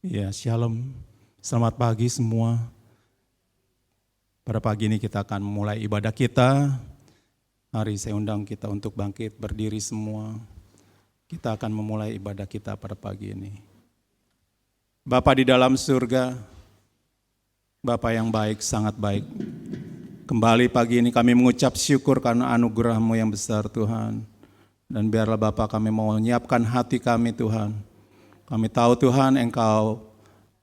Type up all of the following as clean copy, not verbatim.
Ya, shalom. Selamat pagi semua. Pada pagi ini kita akan mulai ibadah kita. Mari saya undang kita untuk bangkit berdiri semua. Kita akan memulai ibadah kita pada pagi ini. Bapa di dalam surga, Bapa yang baik, sangat baik. Kembali pagi ini kami mengucap syukur karena anugerah-Mu yang besar Tuhan. Dan biarlah Bapa kami mau menyiapkan hati kami Tuhan. Kami tahu Tuhan Engkau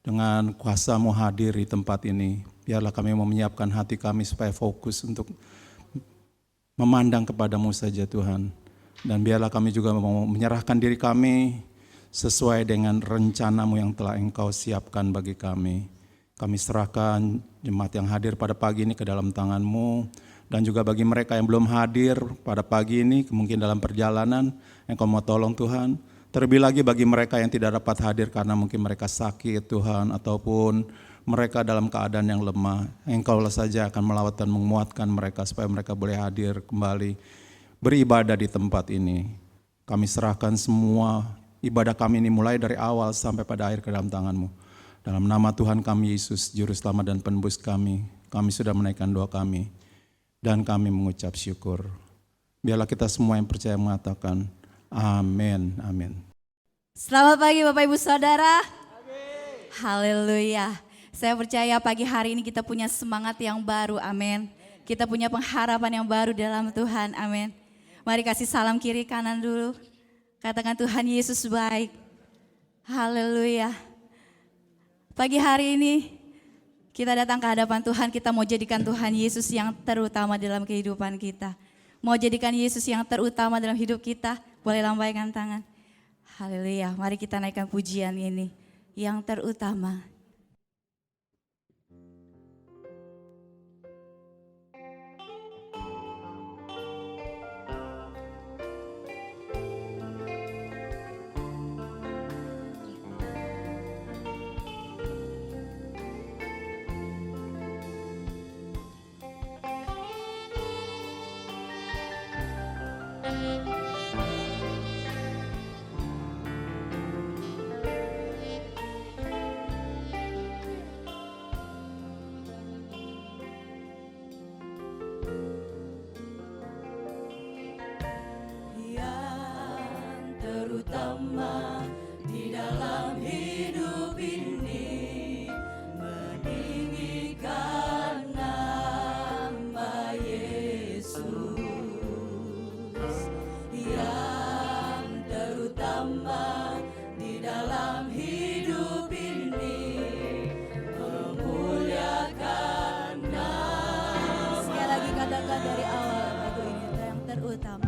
dengan kuasa-Mu hadir di tempat ini. Biarlah kami mau menyiapkan hati kami supaya fokus untuk memandang kepada-Mu saja Tuhan. Dan biarlah kami juga mau menyerahkan diri kami sesuai dengan rencana-Mu yang telah Engkau siapkan bagi kami. Kami serahkan jemaat yang hadir pada pagi ini ke dalam tangan-Mu. Dan juga bagi mereka yang belum hadir pada pagi ini, mungkin dalam perjalanan, Engkau mau tolong Tuhan. Terlebih lagi bagi mereka yang tidak dapat hadir karena mungkin mereka sakit Tuhan, ataupun mereka dalam keadaan yang lemah. Engkau-lah saja akan melawat dan menguatkan mereka supaya mereka boleh hadir kembali beribadah di tempat ini. Kami serahkan semua ibadah kami ini mulai dari awal sampai pada akhir ke dalam tangan-Mu. Dalam nama Tuhan kami Yesus, Juru Selamat dan Penebus kami sudah menaikkan doa kami dan kami mengucap syukur. Biarlah kita semua yang percaya mengatakan amin, amin. Selamat pagi Bapak Ibu Saudara. Haleluya. Saya percaya pagi hari ini kita punya semangat yang baru, amin. Kita punya pengharapan yang baru dalam Tuhan, amin. Mari kasih salam kiri kanan dulu. Katakan Tuhan Yesus baik. Haleluya. Pagi hari ini kita datang ke hadapan Tuhan, kita mau jadikan Tuhan Yesus yang terutama dalam kehidupan kita. Mau jadikan Yesus yang terutama dalam hidup kita, boleh lambaikan tangan. Haleluya, mari kita naikkan pujian ini yang terutama. Terutama di dalam hidup ini, meninggikan nama Yesus. Yang terutama di dalam hidup ini, memuliakan nama. Sekali lagi katakan dari awal lagu ini yang terutama.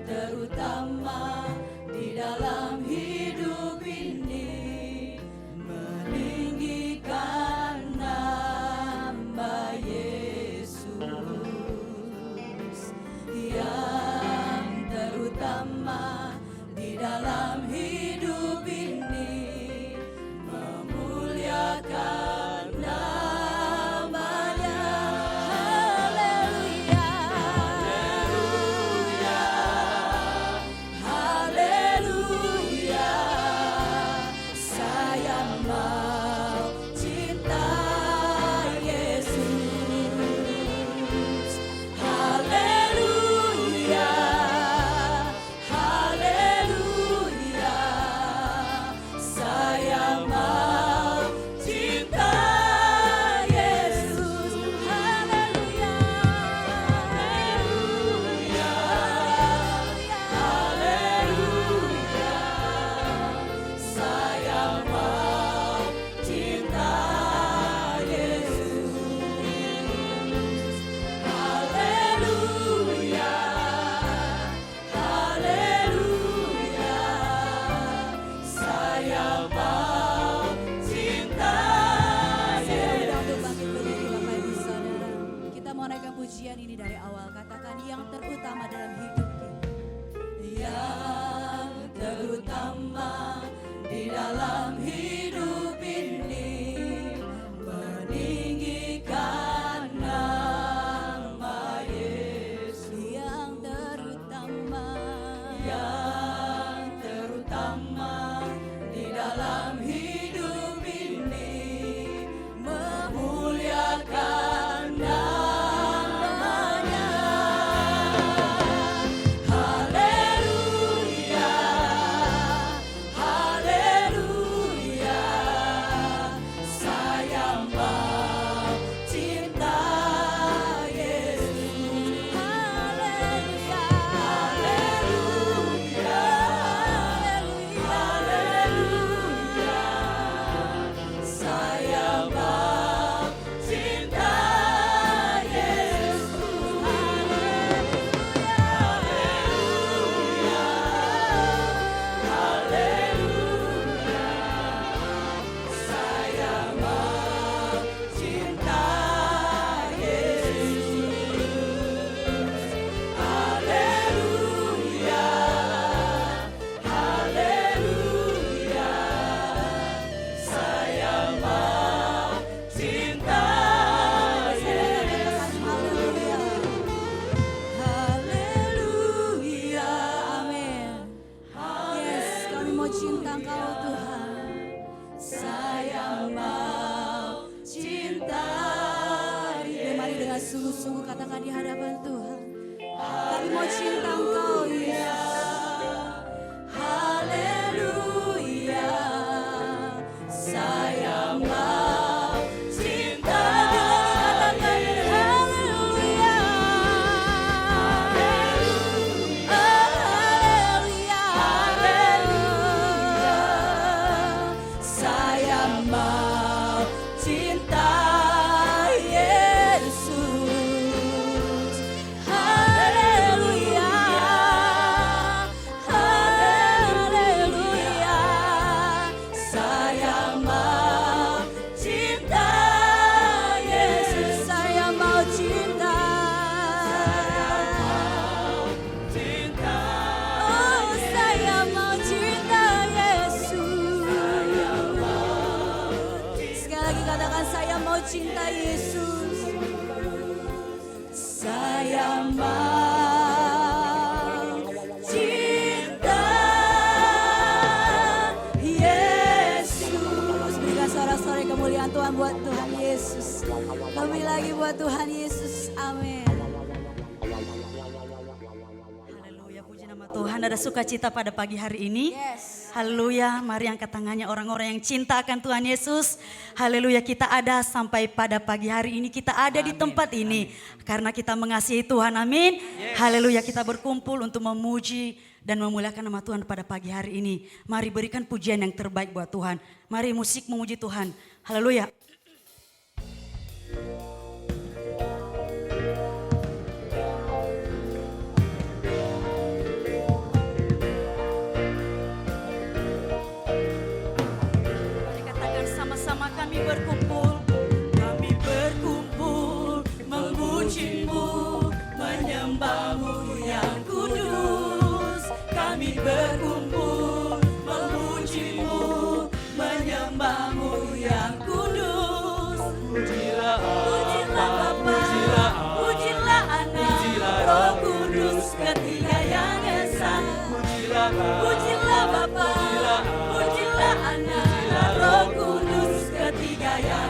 Terutama di dalam hidup ini, meninggikan nama Yesus. Yang terutama di dalam hidup ini, memuliakan namanya. Haleluya. Haleluya. cinta Engkau Tuhan. Saya mau cinta Mari dengan sungguh-sungguh katakan di hadapan Tuhan. Kami mau cinta Engkau Yesus. Haleluya, saya mau cinta. Katakan haleluya. Haleluya. Haleluya, saya mau cinta Yesus. Haleluya. Haleluya. Saya mau cinta Yesus. Saya mau cinta. Cinta Oh, saya mau cinta Yesus. Sekali lagi katakan saya mau cinta Yesus. saya mau cinta Yesus. Berikan suara-suara kemuliaan Tuhan buat Tuhan Yesus. Lebih lagi buat Tuhan Yesus. Amin. Haleluya, puji nama Tuhan. Ada sukacita pada pagi hari ini. Yes. Haleluya, mari angkat tangannya orang-orang yang cinta akan Tuhan Yesus. Haleluya, kita ada sampai pada pagi hari ini. Kita ada di tempat ini karena kita mengasihi Tuhan, amin. Haleluya, kita berkumpul untuk memuji dan memuliakan nama Tuhan pada pagi hari ini. Mari berikan pujian yang terbaik buat Tuhan. Mari musik memuji Tuhan. Haleluya. Mari katakan sama-sama, kami berkumpul. Kami berkumpul memuji-Mu, menyembah-Mu yang kudus. Kami berkumpul memuji-Mu, menyembah-Mu yang kudus. Pujilah Bapa, pujilah Anak, Roh Kudus, ketiga yang esa. Pujilah Bapa, pujilah Anak, Roh Kudus, ketiga yang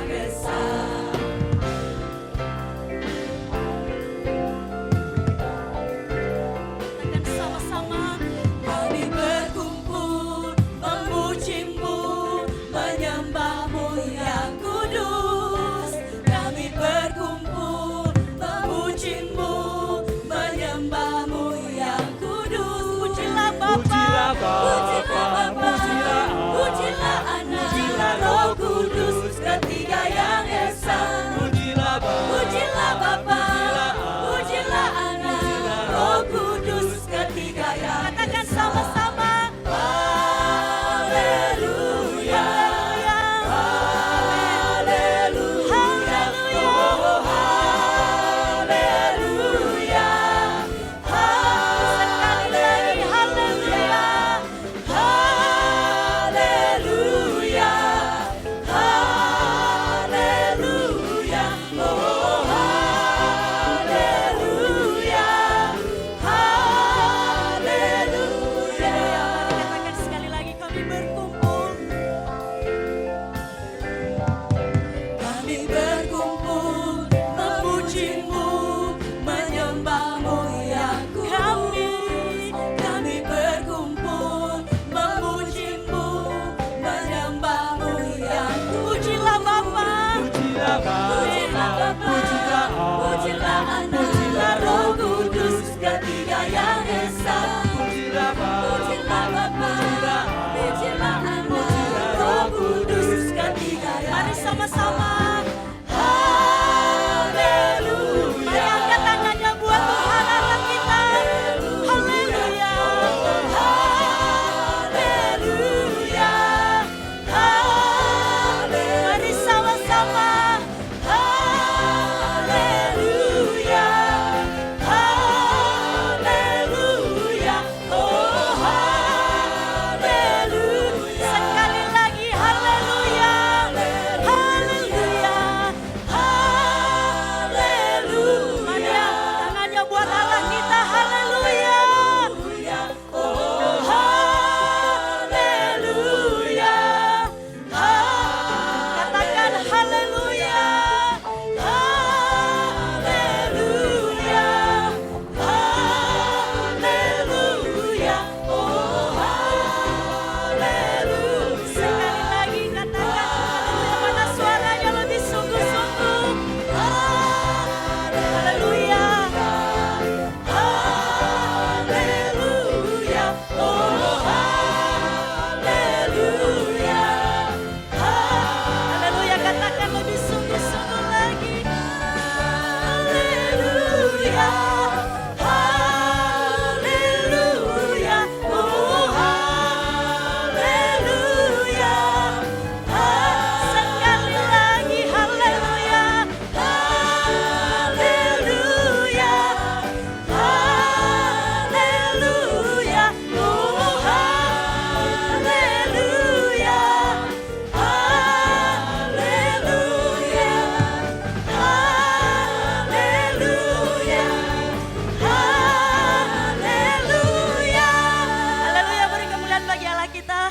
kita.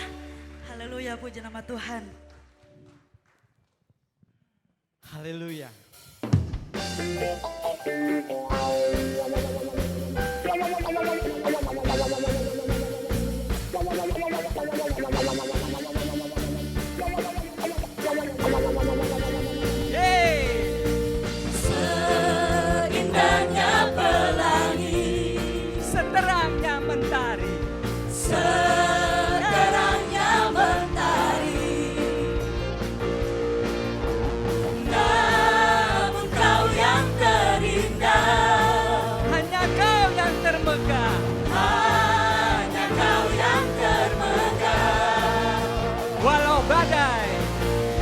Haleluya, puji nama Tuhan. Haleluya. Seindahnya pelangi, Seterangnya mentari, seterangnya mentari. Namun kau yang terindah, hanya Kau yang termegah. hanya kau yang termegah. Walau badai,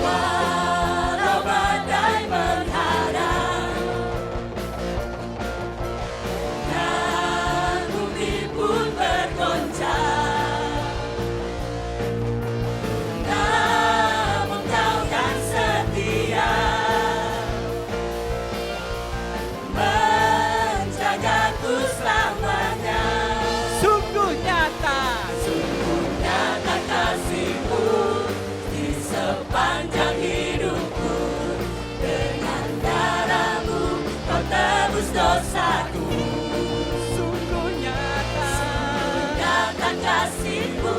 Walau badai menghadang dan bumi pun bergoncang, namun kau kan setia menjagaku selamanya. sungguh nyata. Nyata kasih-Mu di sepanjang hidupku. Dengan darah-Mu Kau tebus dosaku. Sungguh nyata. Nyata kasih-Mu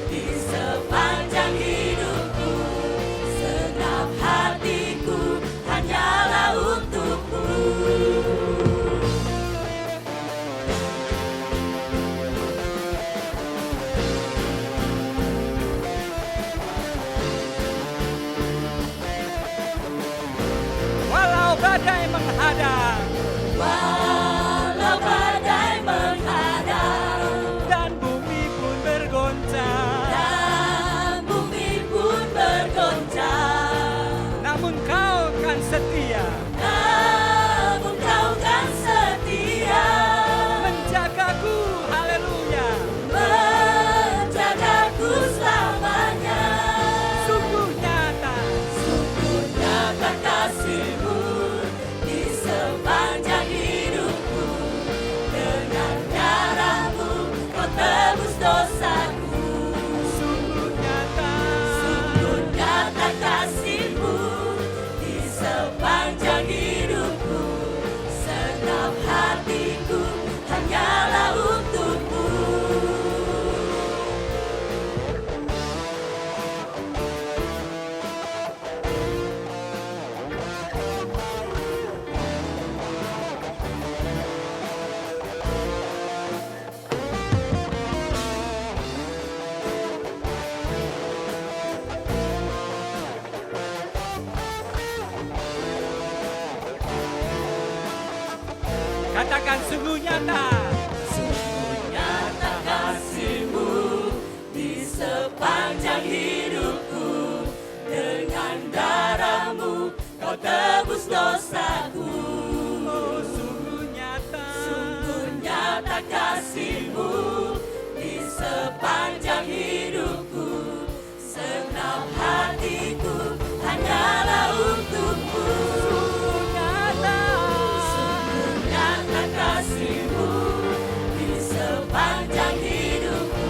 di sepanjang hidupku. Segenap hatiku hanyalah untuk-Mu. Walau badai menghadang Walau badai menghadang dan bumi pun bergoncang, dan bumi pun bergoncang, namun Kau kan setia namun Kau kan setia menjagaku. Haleluya. menjagaku selamanya. Sungguh nyata. Sungguh nyata kasih-Mu di sepanjang hidupku. Dengan darah-Mu Kau tebus dosaku. Sungguh nyata. Sungguh nyata kasih-Mu di sepanjang hidupku. Segenap hatiku hanyalah untuk-Mu. Katakan sungguh nyata. Nyata kasih-Mu di sepanjang hidupku. Dengan darah-Mu Kau tebus dosaku. Oh, sungguh nyata. Sungguh nyata kasih-Mu di sepanjang hidupku. Segenap hatiku hanyalah untuk-Mu. Sungguh nyata. Sungguh nyata kasih-Mu di sepanjang hidupku.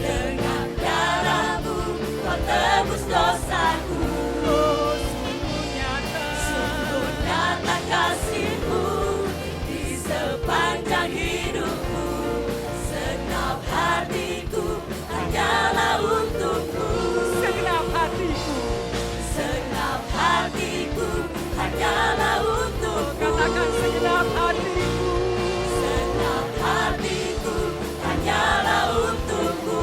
Dengan darah-Mu Kau tebus dosaku. Oh, sungguh nyata. Sungguh nyata kasih-Mu di sepanjang hidupku. Segenap hatiku hanyalah untuk-Mu. Segenap hatiku. Segenap hatiku hanyalah untuk-Mu. Katakan segenap hatiku. Segenap hatiku hanyalah untuk-Mu.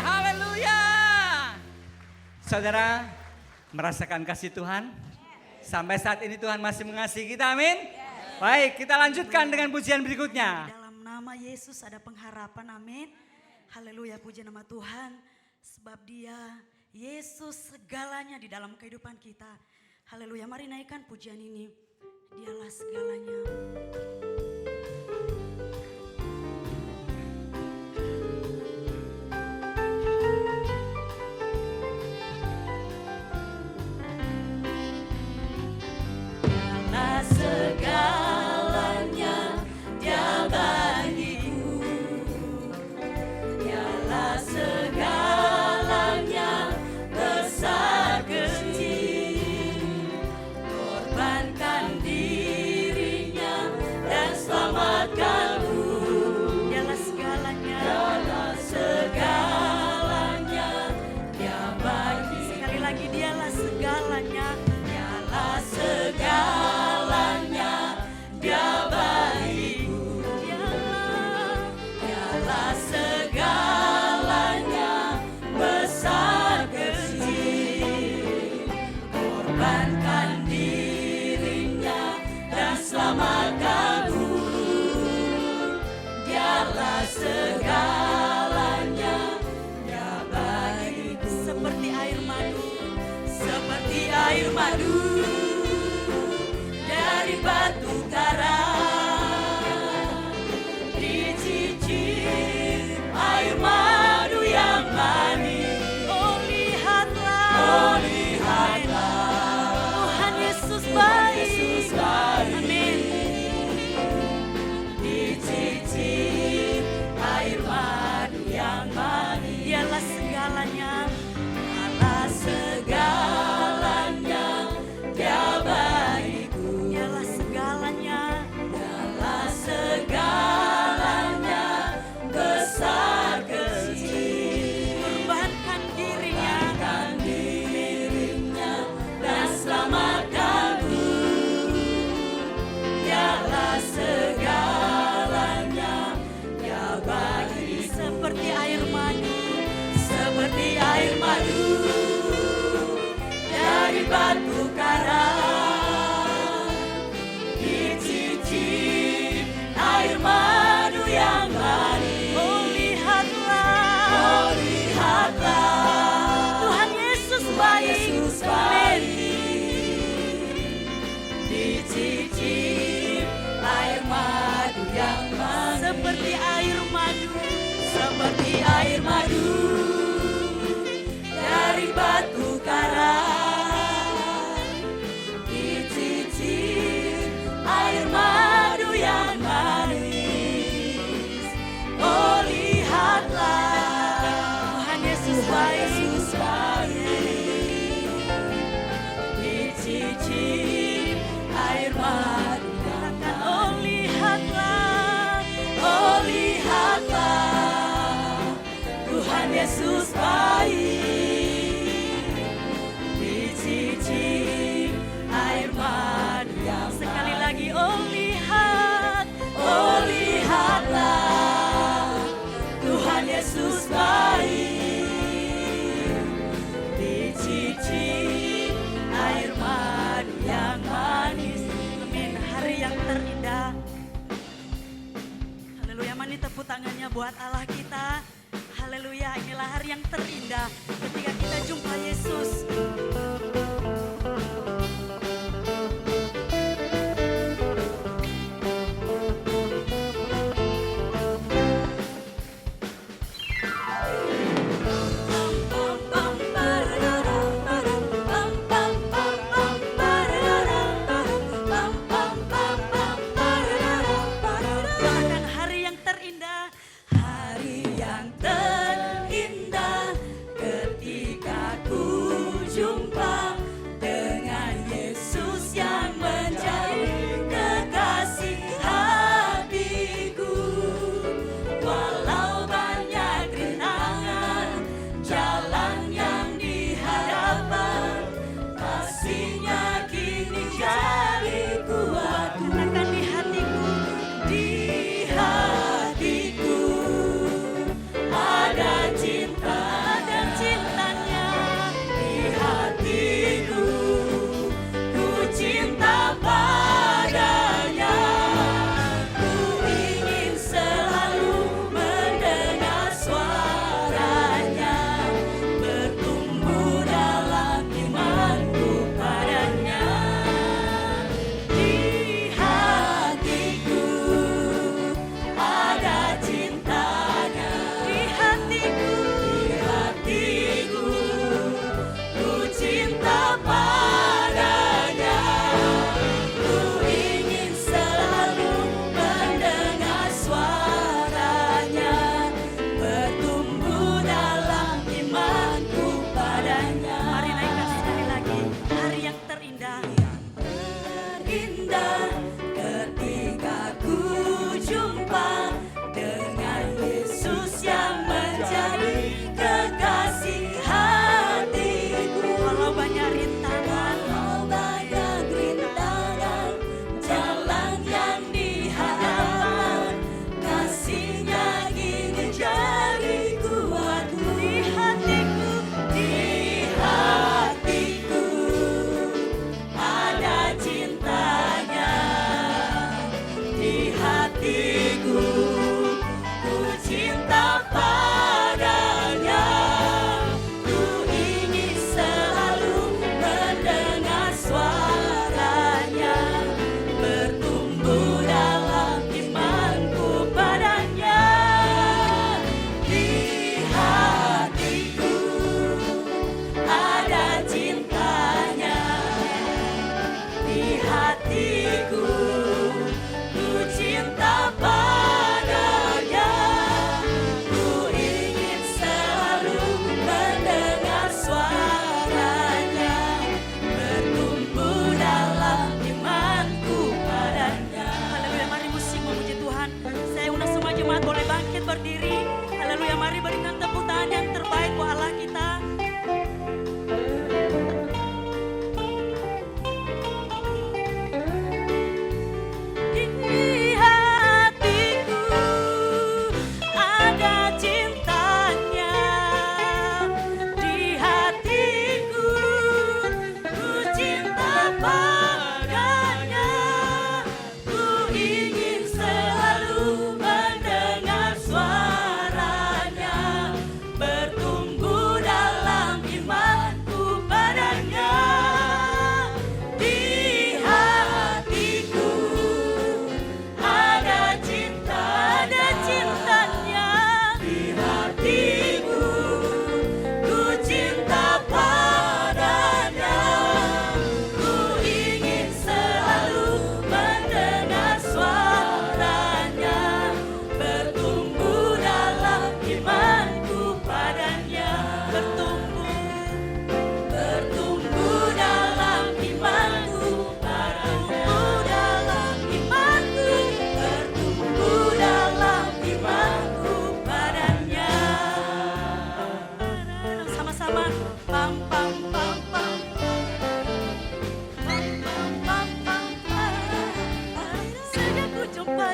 Haleluya. Saudara merasakan kasih Tuhan? Sampai saat ini Tuhan masih mengasihi kita, amin? Baik, kita lanjutkan dengan pujian berikutnya. Dalam nama Yesus ada pengharapan, amin. Haleluya, puji nama Tuhan. Sebab Dia, Yesus segalanya di dalam kehidupan kita. Haleluya, mari naikkan pujian ini. Dialah segalanya. Dialah Dicicip air madu yang manis, seperti air madu, seperti air madu dari batu karang. Dicicip air madu yang manis. Oh lihatlah, Tuhan Yesus Tuhan baik. Yesus baik. Dicicip air madu yang Oh lihatlah, oh lihatlah, Tuhan Yesus baik. Dicicip air madu yang sekali lagi oh lihat, oh lihatlah, Tuhan Yesus baik. Dicicip air madu yang manis. amin. Hari yang terindah. Haleluya, mari tepuk tangannya buat Allah kita. Haleluya, inilah hari yang terindah ketika kita jumpa Yesus. Bahkan hari yang terindah, Hari yang terindah ketika ku jumpa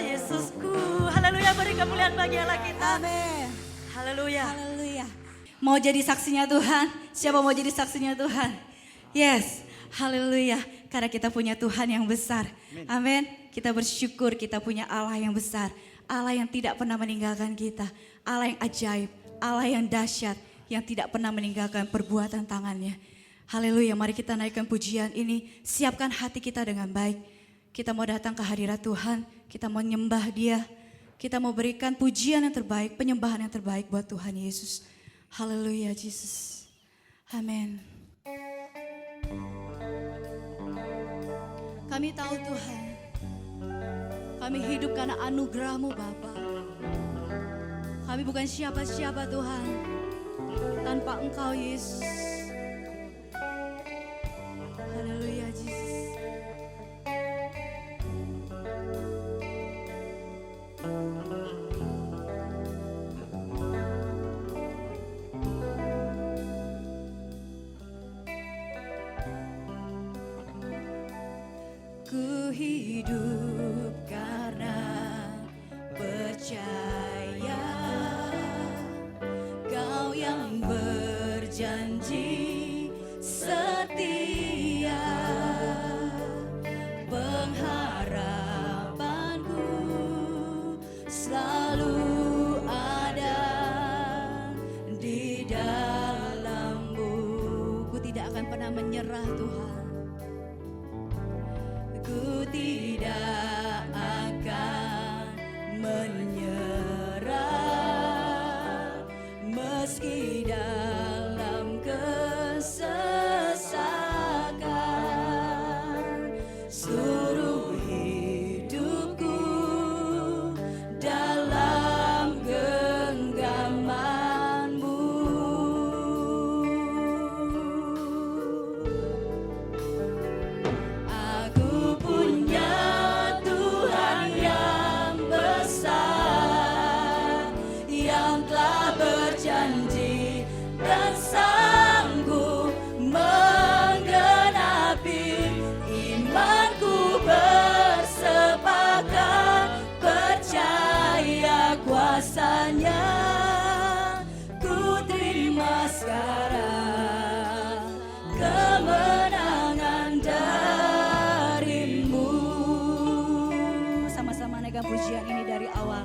Yesusku. Haleluya, beri kemuliaan bagi Allah kita. Amin. Haleluya. Haleluya. Mau jadi saksinya Tuhan? Siapa mau jadi saksinya Tuhan? Yes. Haleluya. Karena kita punya Tuhan yang besar. Amin. Kita bersyukur kita punya Allah yang besar. Allah yang tidak pernah meninggalkan kita. Allah yang ajaib. Allah yang dahsyat. Yang tidak pernah meninggalkan perbuatan tangannya. Haleluya. Mari kita naikkan pujian ini. Siapkan hati kita dengan baik. Kita mau datang ke hadirat Tuhan. Kita mau nyembah Dia. Kita mau berikan pujian yang terbaik, penyembahan yang terbaik buat Tuhan Yesus. Haleluya, Yesus. Amin. Kami tahu Tuhan, kami hidup karena anugerah-Mu Bapa. Kami bukan siapa-siapa Tuhan, tanpa Engkau Yesus. Haleluya, Yesus. Ku hidup karena percaya Kau yang berjanji setia. Pengharapanku selalu ada di dalam-Mu. Ku tidak akan pernah menyerah Tuhan. Ku tidak akan menyerah meski dalam kesesakan. Seluruh hidupku dalam genggaman-Mu. Aku punya Tuhan yang besar, yang telah berjanji dan sanggup menggenapi. Imanku bersepakat percaya kuasa-Nya. Ku terima sekarang kemenangan dari-Mu. Sama-sama naikkan pujian ini dari awal.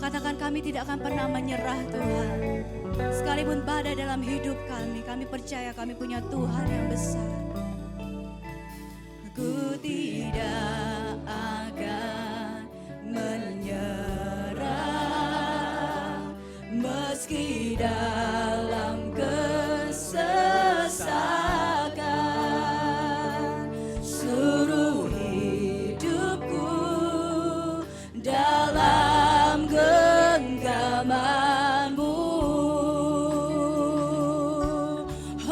Katakan, kami tidak akan pernah menyerah Tuhan. Sekalipun badai dalam hidup kami percaya kami punya Tuhan yang besar. Ku tidak akan menyerah meski dalam kesesakan. Seluruh hidupku dalam genggaman-Mu.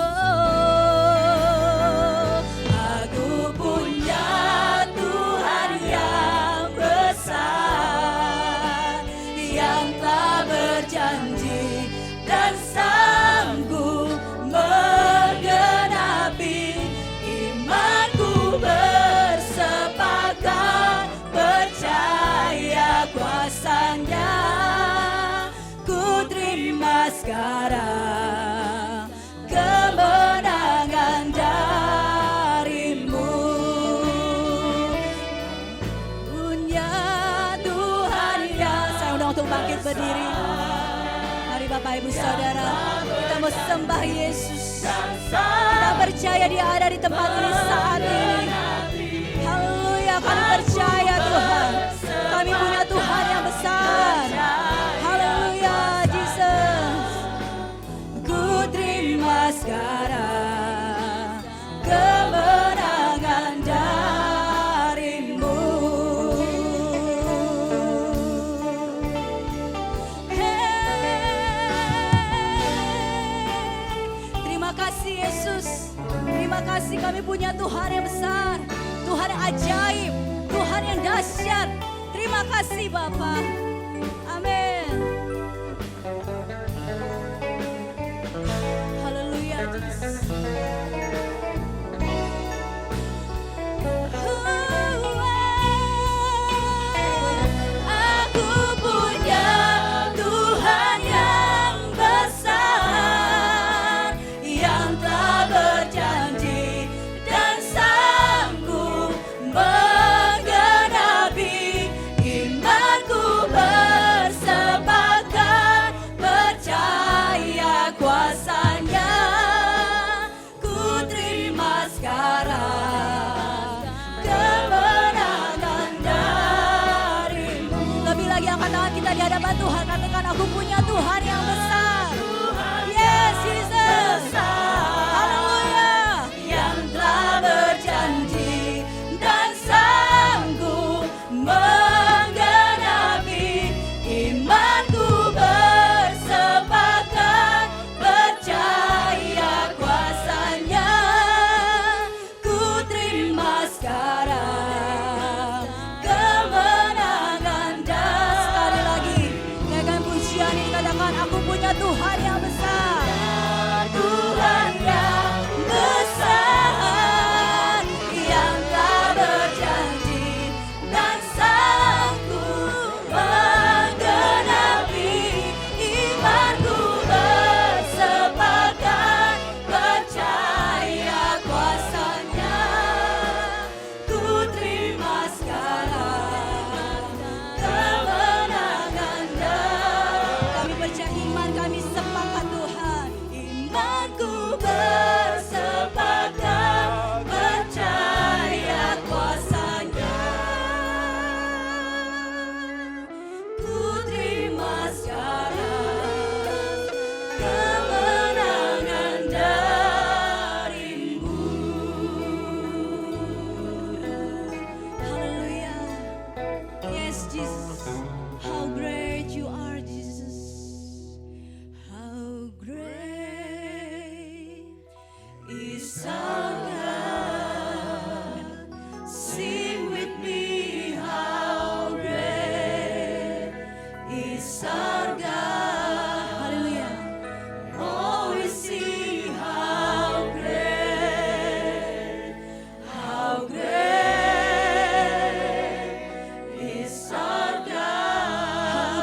Oh, aku punya Tuhan yang besar, yang telah berjanji dan sanggup menggenapi. Imanku bersepakat percaya kuasa-Nya. Ku terima sekarang kemenangan dari-Mu. Punya Tuhan yang, saya undang untuk bangkit berdiri. Mari Bapak Ibu Saudara, kita mau sembah Yesus. Kita percaya Dia ada di tempat ini saat ini. Haleluya, kami percaya Tuhan. Kami punya Tuhan yang besar. Haleluya, Jesus. Ku terima sekarang kemenangan dari-Mu. Terima kasih Yesus. Terima kasih kami punya Tuhan yang besar. Tuhan yang ajaib. Tuhan yang dahsyat. Terima kasih Bapa. Amin. Haleluya Yesus. hadapan Tuhan, katakan aku punya Tuhan yang besar. Yes, Jesus. Haleluya. yang telah berjanji dan sanggup menggenapi imanku bersepakat percaya kuasanya ku terima sekarang kemenangan dan Sekali lagi, naikkan pujian ini, katakan aku punya Tuhan yang besar. Tuhan yang besar yang telah berjanji dan sanggup menggenapi imanku bersepakat percaya kuasanya ku terima sekarang kemenangan dan Kami percaya iman kami sepakat Tuhan. imanku bersepakat percaya kuasanya ku terima sekarang kemenangan darimu. Hallelujah. Yes, Jesus. How great you are, Jesus. How great Is our God. Sing with me, how great is our God. Hallelujah. Oh, we see how great is our God.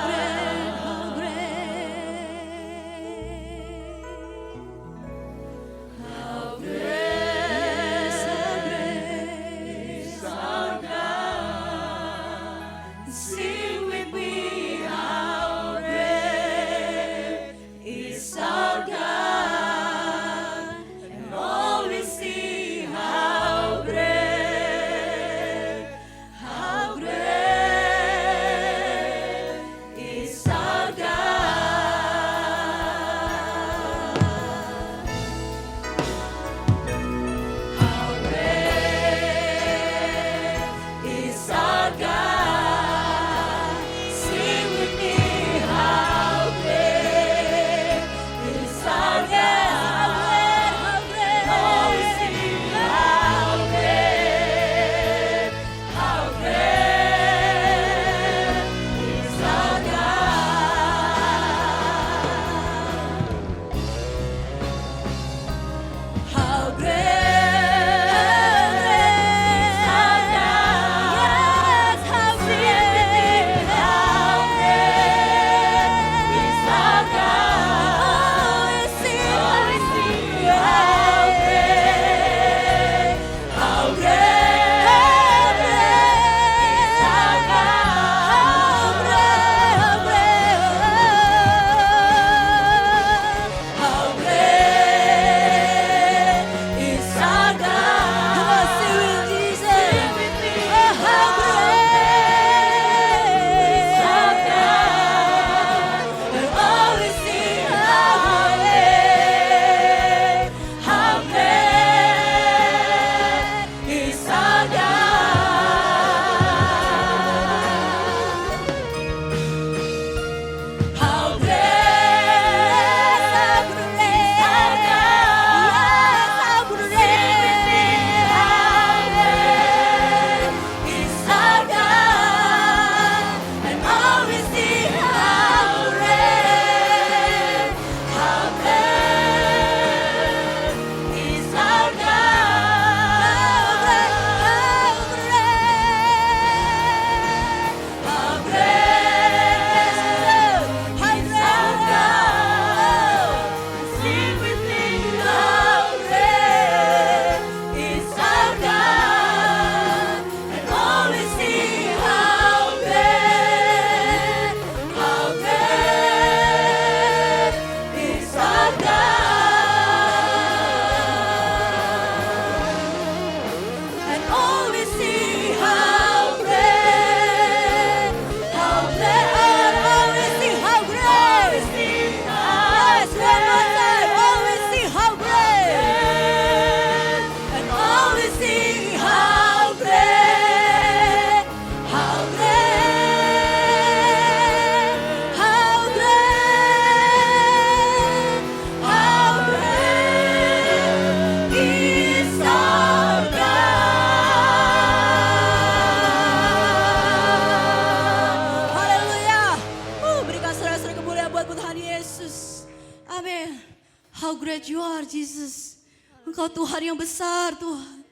great you are, Jesus. Engkau Tuhan yang besar, Tuhan.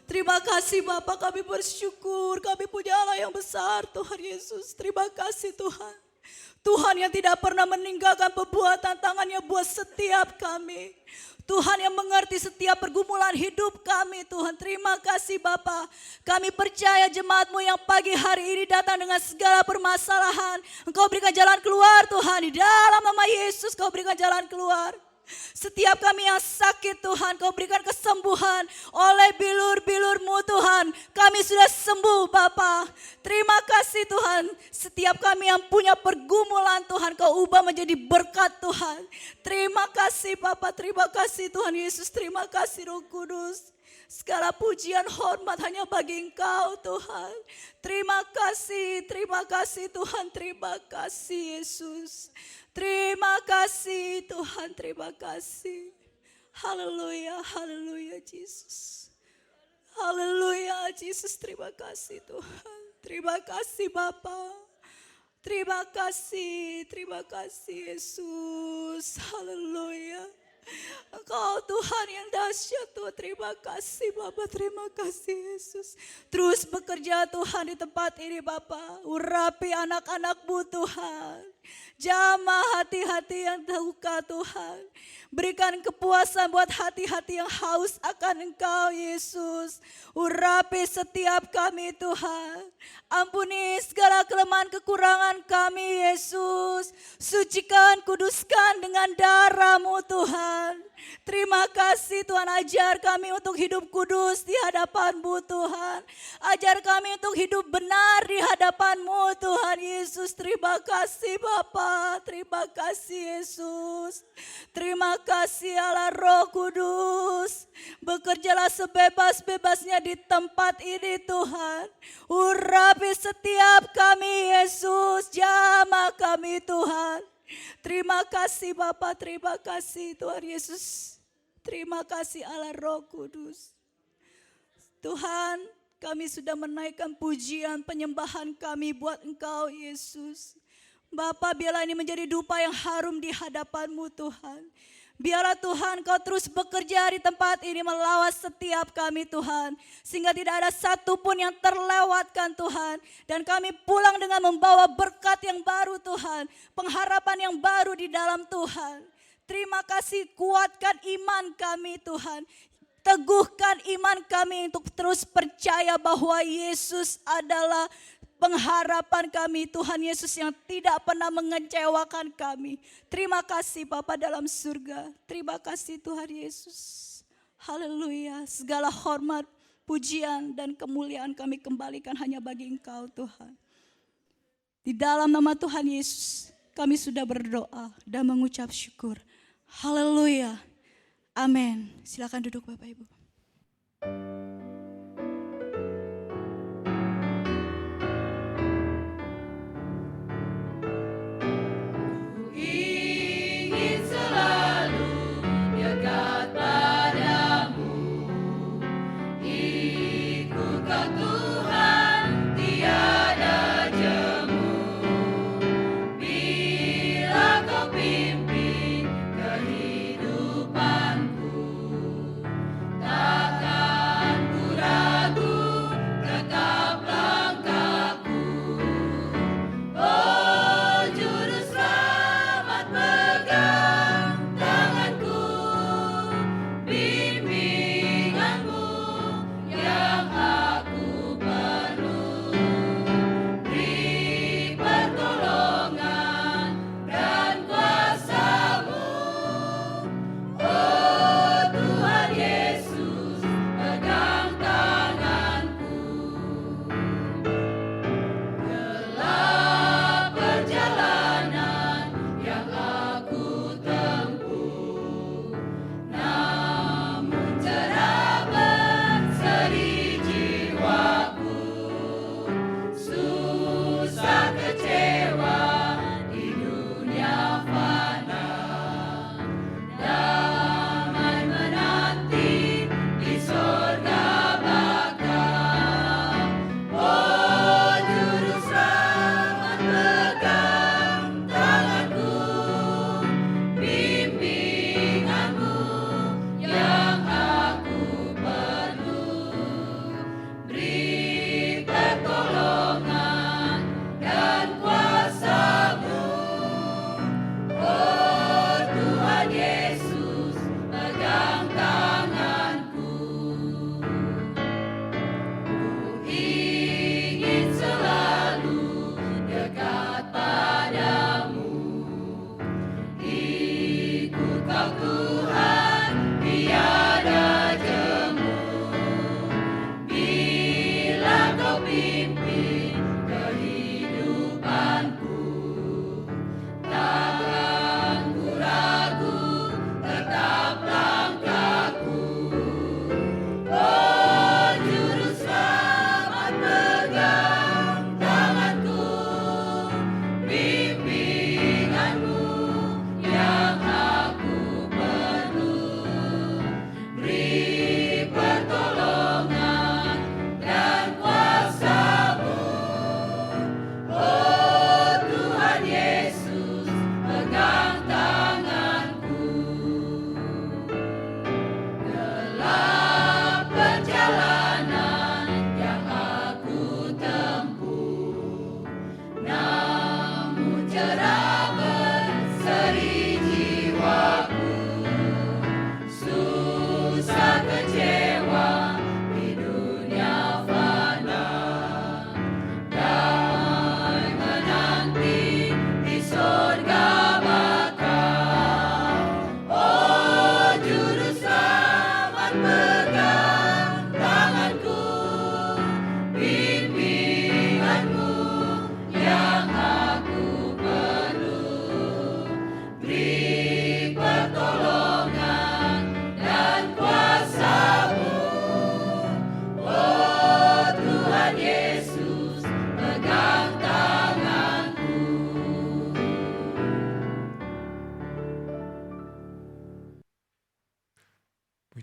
Terima kasih Bapa, kami bersyukur. Kami punya Allah yang besar, Tuhan Yesus. Terima kasih Tuhan. Tuhan yang tidak pernah meninggalkan perbuatan tangannya buat setiap kami. Tuhan yang mengerti setiap pergumulan hidup kami, Tuhan. Terima kasih Bapa. Kami percaya jemaat-Mu yang pagi hari ini datang dengan segala permasalahan. Engkau berikan jalan keluar, Tuhan. Di dalam nama Yesus Kau berikan jalan keluar. Setiap kami yang sakit, Tuhan, Kau berikan kesembuhan. Oleh bilur-bilur-Mu, Tuhan, kami sudah sembuh, Bapa. Terima kasih, Tuhan. Setiap kami yang punya pergumulan, Tuhan, Kau ubah menjadi berkat, Tuhan. Terima kasih, Bapa. Terima kasih, Tuhan Yesus. Terima kasih, Roh Kudus. Segala pujian hormat hanya bagi Engkau, Tuhan. Terima kasih Tuhan. Terima kasih Yesus. Terima kasih Tuhan, terima kasih. Haleluya, haleluya Yesus. Haleluya Yesus, terima kasih Tuhan. Terima kasih Bapa. Terima kasih Yesus. Haleluya. Engkau Tuhan yang dahsyat Tuhan. Terima kasih Bapa, terima kasih Yesus. Terus bekerja Tuhan di tempat ini Bapa. Urapi anak-anak-Mu Tuhan. Jamah hati-hati yang terluka Tuhan. Berikan kepuasan buat hati-hati yang haus akan Engkau Yesus. Urapi setiap kami Tuhan. Ampuni segala kelemahan kekurangan kami Yesus. Sucikan, kuduskan dengan darah-Mu Tuhan. Terima kasih Tuhan, ajar kami untuk hidup kudus di hadapan-Mu Tuhan. Ajar kami untuk hidup benar di hadapan-Mu Tuhan Yesus. Terima kasih Bapa, terima kasih Yesus. Terima kasih Allah Roh Kudus. Bekerjalah sebebas-bebasnya di tempat ini Tuhan. Urapi setiap kami Yesus, jamah kami Tuhan. Terima kasih Bapa, terima kasih Tuhan Yesus. Terima kasih Allah Roh Kudus. Tuhan, kami sudah menaikkan pujian penyembahan kami buat Engkau Yesus. Bapa, biarlah ini menjadi dupa yang harum di hadapan-Mu Tuhan. Biarlah Tuhan Kau terus bekerja di tempat ini melawat setiap kami Tuhan. Sehingga tidak ada satupun yang terlewatkan Tuhan. Dan kami pulang dengan membawa berkat yang baru Tuhan. Pengharapan yang baru di dalam Tuhan. Terima kasih, kuatkan iman kami Tuhan. Teguhkan iman kami untuk terus percaya bahwa Yesus adalah pengharapan kami, Tuhan Yesus yang tidak pernah mengecewakan kami. Terima kasih Bapa dalam surga. Terima kasih Tuhan Yesus. Haleluya. Segala hormat, pujian dan kemuliaan kami kembalikan hanya bagi Engkau Tuhan. Di dalam nama Tuhan Yesus kami sudah berdoa dan mengucap syukur. Haleluya. Amin. Silakan duduk Bapak Ibu. Takkan ku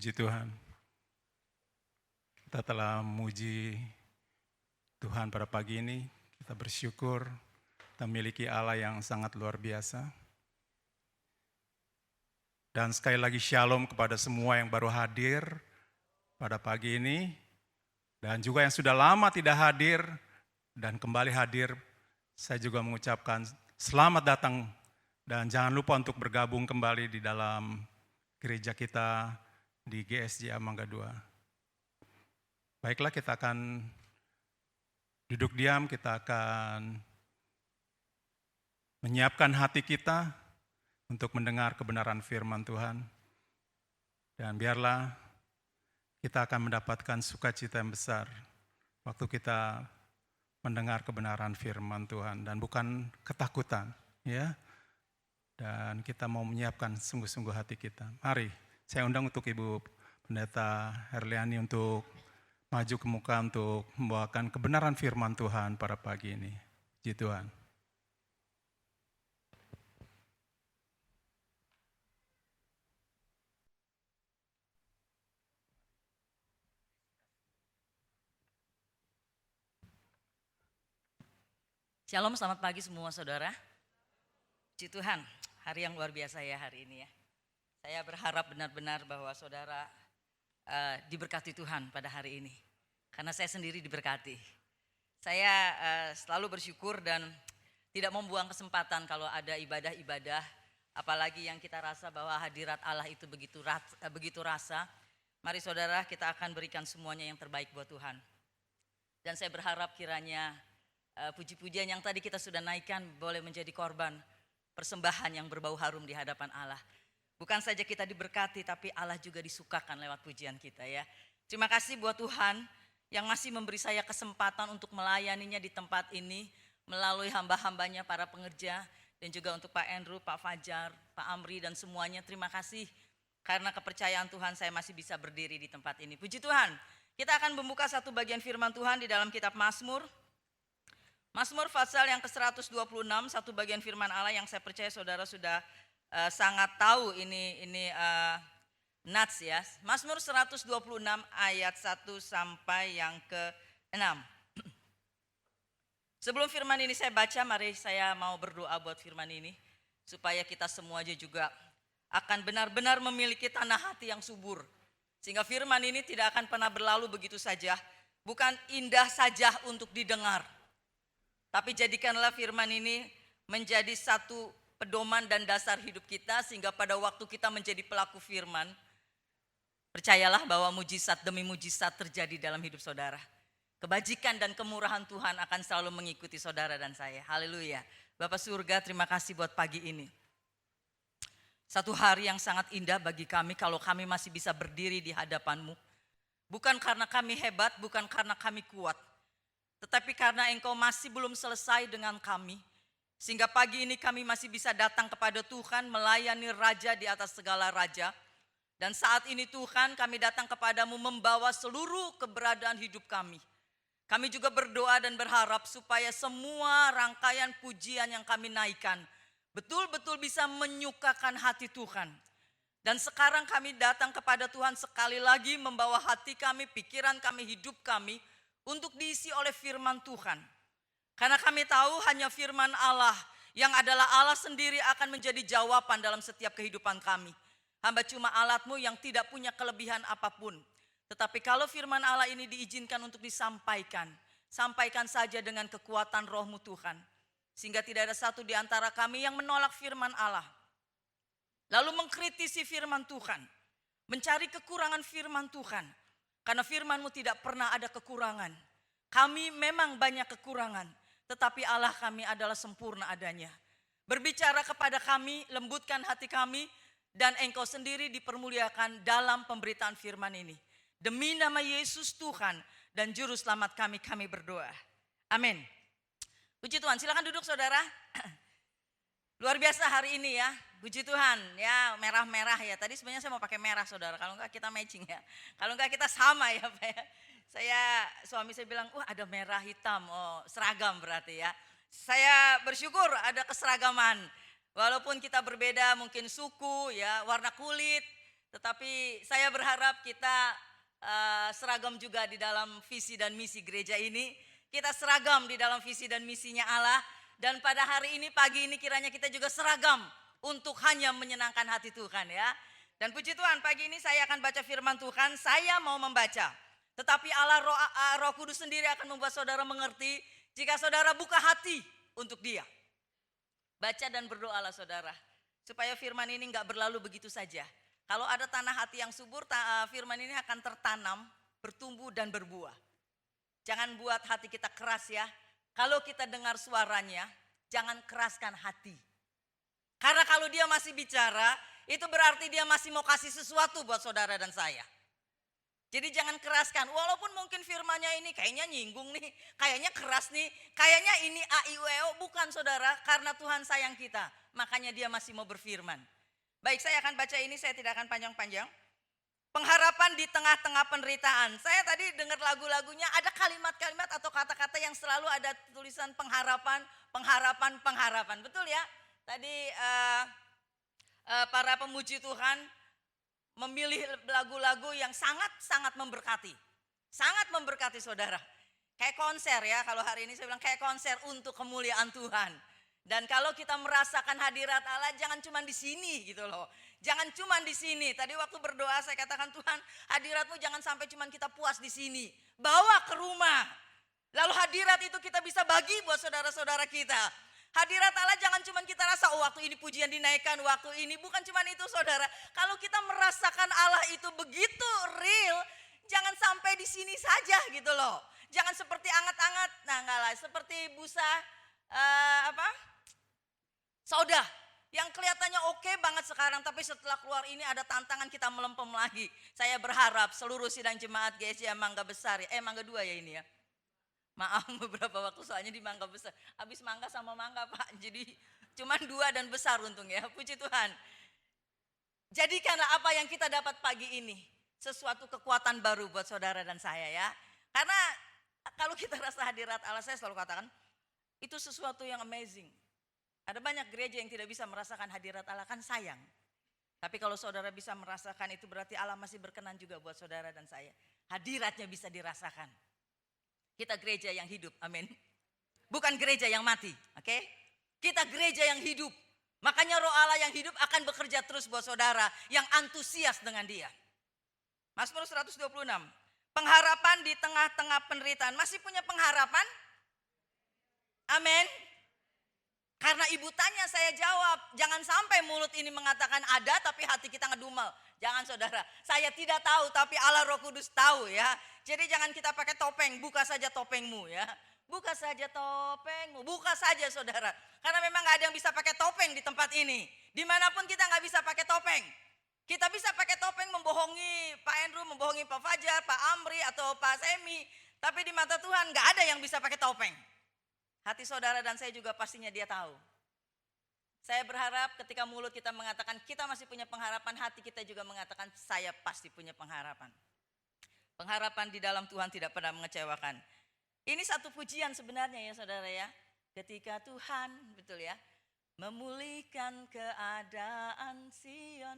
Puji Tuhan. Kita telah memuji Tuhan pada pagi ini. Kita bersyukur kita memiliki Allah yang sangat luar biasa. Dan sekali lagi shalom kepada semua yang baru hadir pada pagi ini. Dan juga yang sudah lama tidak hadir dan kembali hadir. Saya juga mengucapkan selamat datang dan jangan lupa untuk bergabung kembali di dalam gereja kita di GSJ Mangga 2. Baiklah, kita akan duduk diam, kita akan menyiapkan hati kita untuk mendengar kebenaran firman Tuhan. Dan biarlah kita akan mendapatkan sukacita yang besar waktu kita mendengar kebenaran firman Tuhan dan bukan ketakutan, ya. Dan kita mau menyiapkan sungguh-sungguh hati kita. Mari, saya undang untuk Ibu Pendeta Herliani untuk maju ke muka untuk membawakan kebenaran firman Tuhan pada pagi ini. Puji Tuhan. Shalom, selamat pagi semua saudara. Puji Tuhan, hari yang luar biasa ya hari ini ya. Saya berharap benar-benar bahwa saudara diberkati Tuhan pada hari ini. Karena saya sendiri diberkati. Saya selalu bersyukur dan tidak membuang kesempatan kalau ada ibadah-ibadah. Apalagi yang kita rasa bahwa hadirat Allah itu begitu rasa. Mari saudara, kita akan berikan semuanya yang terbaik buat Tuhan. Dan saya berharap kiranya puji-pujian yang tadi kita sudah naikkan boleh menjadi korban persembahan yang berbau harum di hadapan Allah. Bukan saja kita diberkati, tapi Allah juga disukakan lewat pujian kita ya. Terima kasih buat Tuhan yang masih memberi saya kesempatan untuk melayaninya di tempat ini melalui hamba-hambanya para pengerja dan juga untuk Pak Andrew, Pak Fajar, Pak Amri dan semuanya. Terima kasih karena kepercayaan Tuhan saya masih bisa berdiri di tempat ini. Puji Tuhan. Kita akan membuka satu bagian firman Tuhan di dalam kitab Mazmur. Mazmur pasal yang ke-126, satu bagian firman Allah yang saya percaya saudara sudah sangat tahu ini nats ya. Mazmur 126 ayat 1 sampai yang ke-6. Sebelum firman ini saya baca, mari saya mau berdoa buat firman ini. Supaya kita semua aja juga akan benar-benar memiliki tanah hati yang subur. Sehingga firman ini tidak akan pernah berlalu begitu saja. Bukan indah saja untuk didengar. Tapi jadikanlah firman ini menjadi satu pedoman dan dasar hidup kita sehingga pada waktu kita menjadi pelaku firman, percayalah bahwa mujizat demi mujizat terjadi dalam hidup saudara. Kebajikan dan kemurahan Tuhan akan selalu mengikuti saudara dan saya. Haleluya. Bapak surga, terima kasih buat pagi ini. Satu hari yang sangat indah bagi kami kalau kami masih bisa berdiri di hadapan-Mu. Bukan karena kami hebat, bukan karena kami kuat. Tetapi karena Engkau masih belum selesai dengan kami, sehingga pagi ini kami masih bisa datang kepada Tuhan melayani Raja di atas segala Raja. Dan saat ini Tuhan kami datang kepadamu membawa seluruh keberadaan hidup kami. Kami juga berdoa dan berharap supaya semua rangkaian pujian yang kami naikkan betul-betul bisa menyukakan hati Tuhan. Dan sekarang kami datang kepada Tuhan sekali lagi membawa hati kami, pikiran kami, hidup kami untuk diisi oleh firman Tuhan. Karena kami tahu hanya firman Allah yang adalah Allah sendiri akan menjadi jawaban dalam setiap kehidupan kami. Hamba cuma alat-Mu yang tidak punya kelebihan apapun. Tetapi kalau firman Allah ini diizinkan untuk disampaikan, sampaikan saja dengan kekuatan Roh-Mu Tuhan. Sehingga tidak ada satu di antara kami yang menolak firman Allah. Lalu mengkritisi firman Tuhan, mencari kekurangan firman Tuhan. Karena firman-Mu tidak pernah ada kekurangan. Kami memang banyak kekurangan, tetapi Allah kami adalah sempurna adanya. Berbicara kepada kami, lembutkan hati kami, dan Engkau sendiri dipermuliakan dalam pemberitaan firman ini. Demi nama Yesus Tuhan dan Juru Selamat kami berdoa. Amin. Puji Tuhan, silakan duduk saudara. Luar biasa hari ini ya, puji Tuhan ya, merah-merah ya. Tadi sebenarnya saya mau pakai merah saudara, kalau enggak kita matching ya. Kalau enggak kita sama ya Pak ya. Suami saya bilang, wah ada merah hitam, oh seragam berarti ya. Saya bersyukur ada keseragaman. Walaupun kita berbeda mungkin suku ya, warna kulit. Tetapi saya berharap kita seragam juga di dalam visi dan misi gereja ini. Kita seragam di dalam visi dan misinya Allah. Dan pada hari ini, pagi ini kiranya kita juga seragam untuk hanya menyenangkan hati Tuhan ya. Dan puji Tuhan, pagi ini saya akan baca firman Tuhan, saya mau membaca. Tetapi Allah Roh Kudus sendiri akan membuat saudara mengerti jika saudara buka hati untuk Dia. Baca dan berdoalah saudara, supaya firman ini enggak berlalu begitu saja. Kalau ada tanah hati yang subur, firman ini akan tertanam, bertumbuh dan berbuah. Jangan buat hati kita keras ya. Kalau kita dengar suaranya, jangan keraskan hati. Karena kalau dia masih bicara, itu berarti dia masih mau kasih sesuatu buat saudara dan saya. Jadi jangan keraskan, walaupun mungkin firmannya ini kayaknya nyinggung nih, kayaknya keras nih, kayaknya ini AIWO, bukan saudara, karena Tuhan sayang kita, makanya dia masih mau berfirman. Baik, saya akan baca ini, saya tidak akan panjang-panjang. Pengharapan di tengah-tengah penderitaan. Saya tadi dengar lagu-lagunya, ada kalimat-kalimat atau kata-kata yang selalu ada tulisan pengharapan, pengharapan, pengharapan. Betul ya? Tadi para pemuji Tuhan memilih lagu-lagu yang sangat-sangat memberkati. Sangat memberkati saudara. Kayak konser ya, kalau hari ini saya bilang kayak konser untuk kemuliaan Tuhan. Dan kalau kita merasakan hadirat Allah, jangan cuma di sini gitu loh. Jangan cuma di sini. Tadi waktu berdoa saya katakan, Tuhan, hadirat-Mu jangan sampai cuma kita puas di sini. Bawa ke rumah. Lalu hadirat itu kita bisa bagi buat saudara-saudara kita. Hadirat Allah jangan cuma kita rasa, oh waktu ini pujian dinaikkan, waktu ini. Bukan cuma itu saudara. Kalau kita merasakan Allah itu begitu real, jangan sampai di sini saja gitu loh. Jangan seperti anget-anget, nah enggak lah, seperti busa soda yang kelihatannya oke banget sekarang, tapi setelah keluar ini ada tantangan kita melempem lagi. Saya berharap seluruh sidang jemaat GSI Mangga Besar, Mangga 2 ya ini ya. Maaf beberapa waktu soalnya di Mangga Besar, habis mangga sama mangga Pak, jadi cuman 2 dan besar untung ya, puji Tuhan. Jadikanlah apa yang kita dapat pagi ini sesuatu kekuatan baru buat saudara dan saya ya. Karena kalau kita rasa hadirat Allah, saya selalu katakan, itu sesuatu yang amazing. Ada banyak gereja yang tidak bisa merasakan hadirat Allah, kan sayang. Tapi kalau saudara bisa merasakan, itu berarti Allah masih berkenan juga buat saudara dan saya. Hadiratnya bisa dirasakan. Kita gereja yang hidup, amin. Bukan gereja yang mati, oke? Kita gereja yang hidup. Makanya Roh Allah yang hidup akan bekerja terus buat saudara yang antusias dengan Dia. Mazmur 126. Pengharapan di tengah-tengah penderitaan. Masih punya pengharapan? Amin. Karena ibu tanya, saya jawab, jangan sampai mulut ini mengatakan ada tapi hati kita ngedumel. Jangan saudara, saya tidak tahu tapi Allah Roh Kudus tahu ya. Jadi jangan kita pakai topeng, buka saja topengmu ya. Buka saja topengmu, buka saja saudara. Karena memang gak ada yang bisa pakai topeng di tempat ini. Dimanapun kita gak bisa pakai topeng. Kita bisa pakai topeng membohongi Pak Andrew, membohongi Pak Fajar, Pak Amri atau Pak Semi. Tapi di mata Tuhan gak ada yang bisa pakai topeng. Hati saudara dan saya juga pastinya Dia tahu. Saya berharap ketika mulut kita mengatakan kita masih punya pengharapan, hati kita juga mengatakan saya pasti punya pengharapan. Pengharapan di dalam Tuhan tidak pernah mengecewakan. Ini satu pujian sebenarnya ya saudara ya. Ketika Tuhan, betul ya, memulihkan keadaan Sion.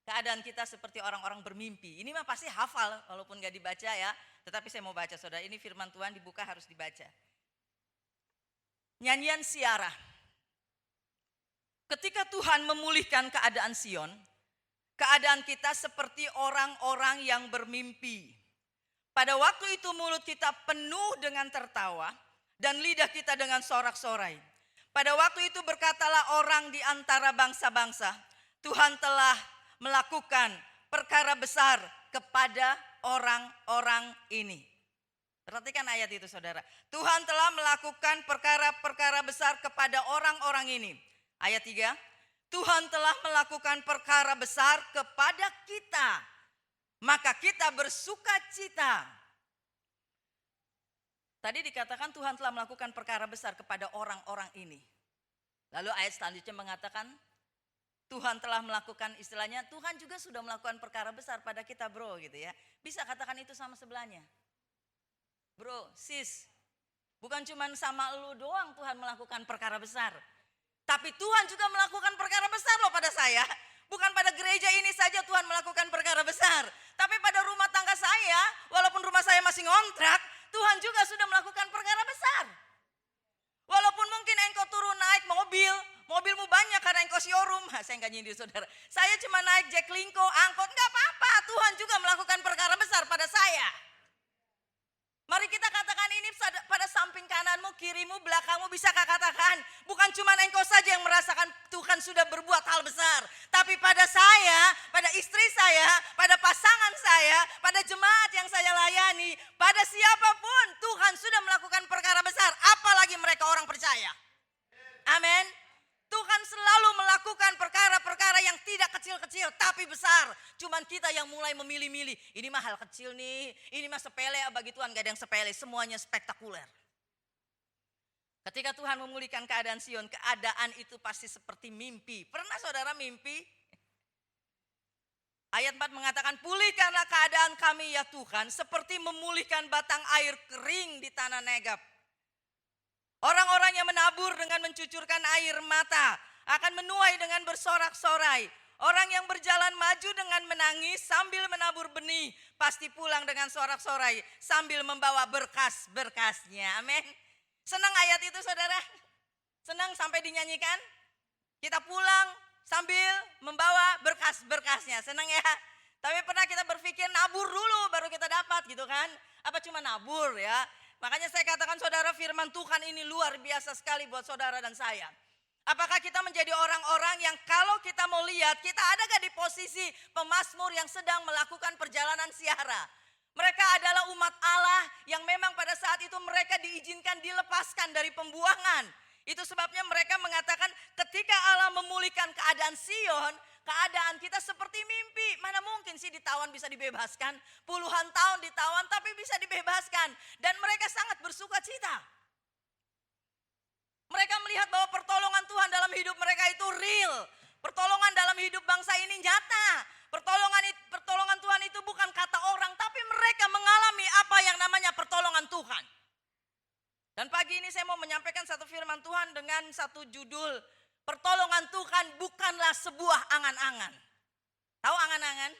Keadaan kita seperti orang-orang bermimpi. Ini mah pasti hafal walaupun gak dibaca ya. Tetapi saya mau baca saudara, ini firman Tuhan dibuka harus dibaca. Nyanyian Siarah. Ketika Tuhan memulihkan keadaan Sion, keadaan kita seperti orang-orang yang bermimpi. Pada waktu itu mulut kita penuh dengan tertawa dan lidah kita dengan sorak-sorai. Pada waktu itu berkatalah orang di antara bangsa-bangsa, Tuhan telah melakukan perkara besar kepada orang-orang ini. Perhatikan ayat itu saudara. Tuhan telah melakukan perkara-perkara besar kepada orang-orang ini. Ayat 3. Tuhan telah melakukan perkara besar kepada kita. Maka kita bersuka cita. Tadi dikatakan Tuhan telah melakukan perkara besar kepada orang-orang ini. Lalu ayat selanjutnya mengatakan Tuhan telah melakukan, istilahnya Tuhan juga sudah melakukan perkara besar pada kita bro gitu ya. Bisa katakan itu sama sebelahnya. Bro, sis, bukan cuma sama lu doang Tuhan melakukan perkara besar. Tapi Tuhan juga melakukan perkara besar loh pada saya. Bukan pada gereja ini saja Tuhan melakukan perkara besar. Tapi pada rumah tangga saya, walaupun rumah saya masih ngontrak, Tuhan juga sudah melakukan perkara besar. Walaupun mungkin engkau turun naik mobil, mobilmu banyak karena engkau showroom. Saya enggak nyindir saudara. Saya cuma naik Jack Linko, angkot, enggak apa-apa. Tuhan juga melakukan perkara besar pada saya. Mari kita katakan ini pada samping kananmu, kirimu, belakangmu, bisakah katakan? Bukan cuma engkau saja yang merasakan Tuhan sudah berbuat hal besar. Tapi pada saya, pada istri saya, pada pasangan saya, pada jemaat yang saya layani, pada siapapun Tuhan sudah melakukan perkara besar. Apalagi mereka orang percaya. Amin. Tuhan selalu melakukan perkara-perkara yang tidak kecil-kecil tapi besar. Cuman kita yang mulai memilih-milih. Ini mah hal kecil nih, ini mah sepele, bagi Tuhan gak ada yang sepele, semuanya spektakuler. Ketika Tuhan memulihkan keadaan Sion, keadaan itu pasti seperti mimpi. Pernah saudara mimpi? Ayat 4 mengatakan, pulihkanlah keadaan kami ya Tuhan, seperti memulihkan batang air kering di tanah Negab. Orang-orang yang menabur dengan mencucurkan air mata akan menuai dengan bersorak-sorai. Orang yang berjalan maju dengan menangis sambil menabur benih pasti pulang dengan sorak-sorai sambil membawa berkas-berkasnya. Amin. Senang ayat itu saudara? Senang sampai dinyanyikan? Kita pulang sambil membawa berkas-berkasnya. Senang ya? Tapi pernah kita berpikir nabur dulu baru kita dapat gitu kan? Apa cuma nabur ya? Makanya saya katakan saudara, firman Tuhan ini luar biasa sekali buat saudara dan saya. Apakah kita menjadi orang-orang yang kalau kita mau lihat, kita ada gak di posisi pemazmur yang sedang melakukan perjalanan ziarah? Mereka adalah umat Allah yang memang pada saat itu mereka diizinkan dilepaskan dari pembuangan. Itu sebabnya mereka mengatakan ketika Allah memulihkan keadaan Sion, keadaan kita seperti mimpi. Mana mungkin sih ditawan bisa dibebaskan? Puluhan tahun ditawan tapi bisa dibebaskan. Dan mereka sangat bersuka cita. Mereka melihat bahwa pertolongan Tuhan dalam hidup mereka itu real. Pertolongan dalam hidup bangsa ini nyata. Pertolongan Tuhan itu bukan kata orang, tapi mereka mengalami apa yang namanya pertolongan Tuhan. Dan pagi ini saya mau menyampaikan satu firman Tuhan dengan satu judul, pertolongan Tuhan bukanlah sebuah angan-angan. Tahu angan-angan?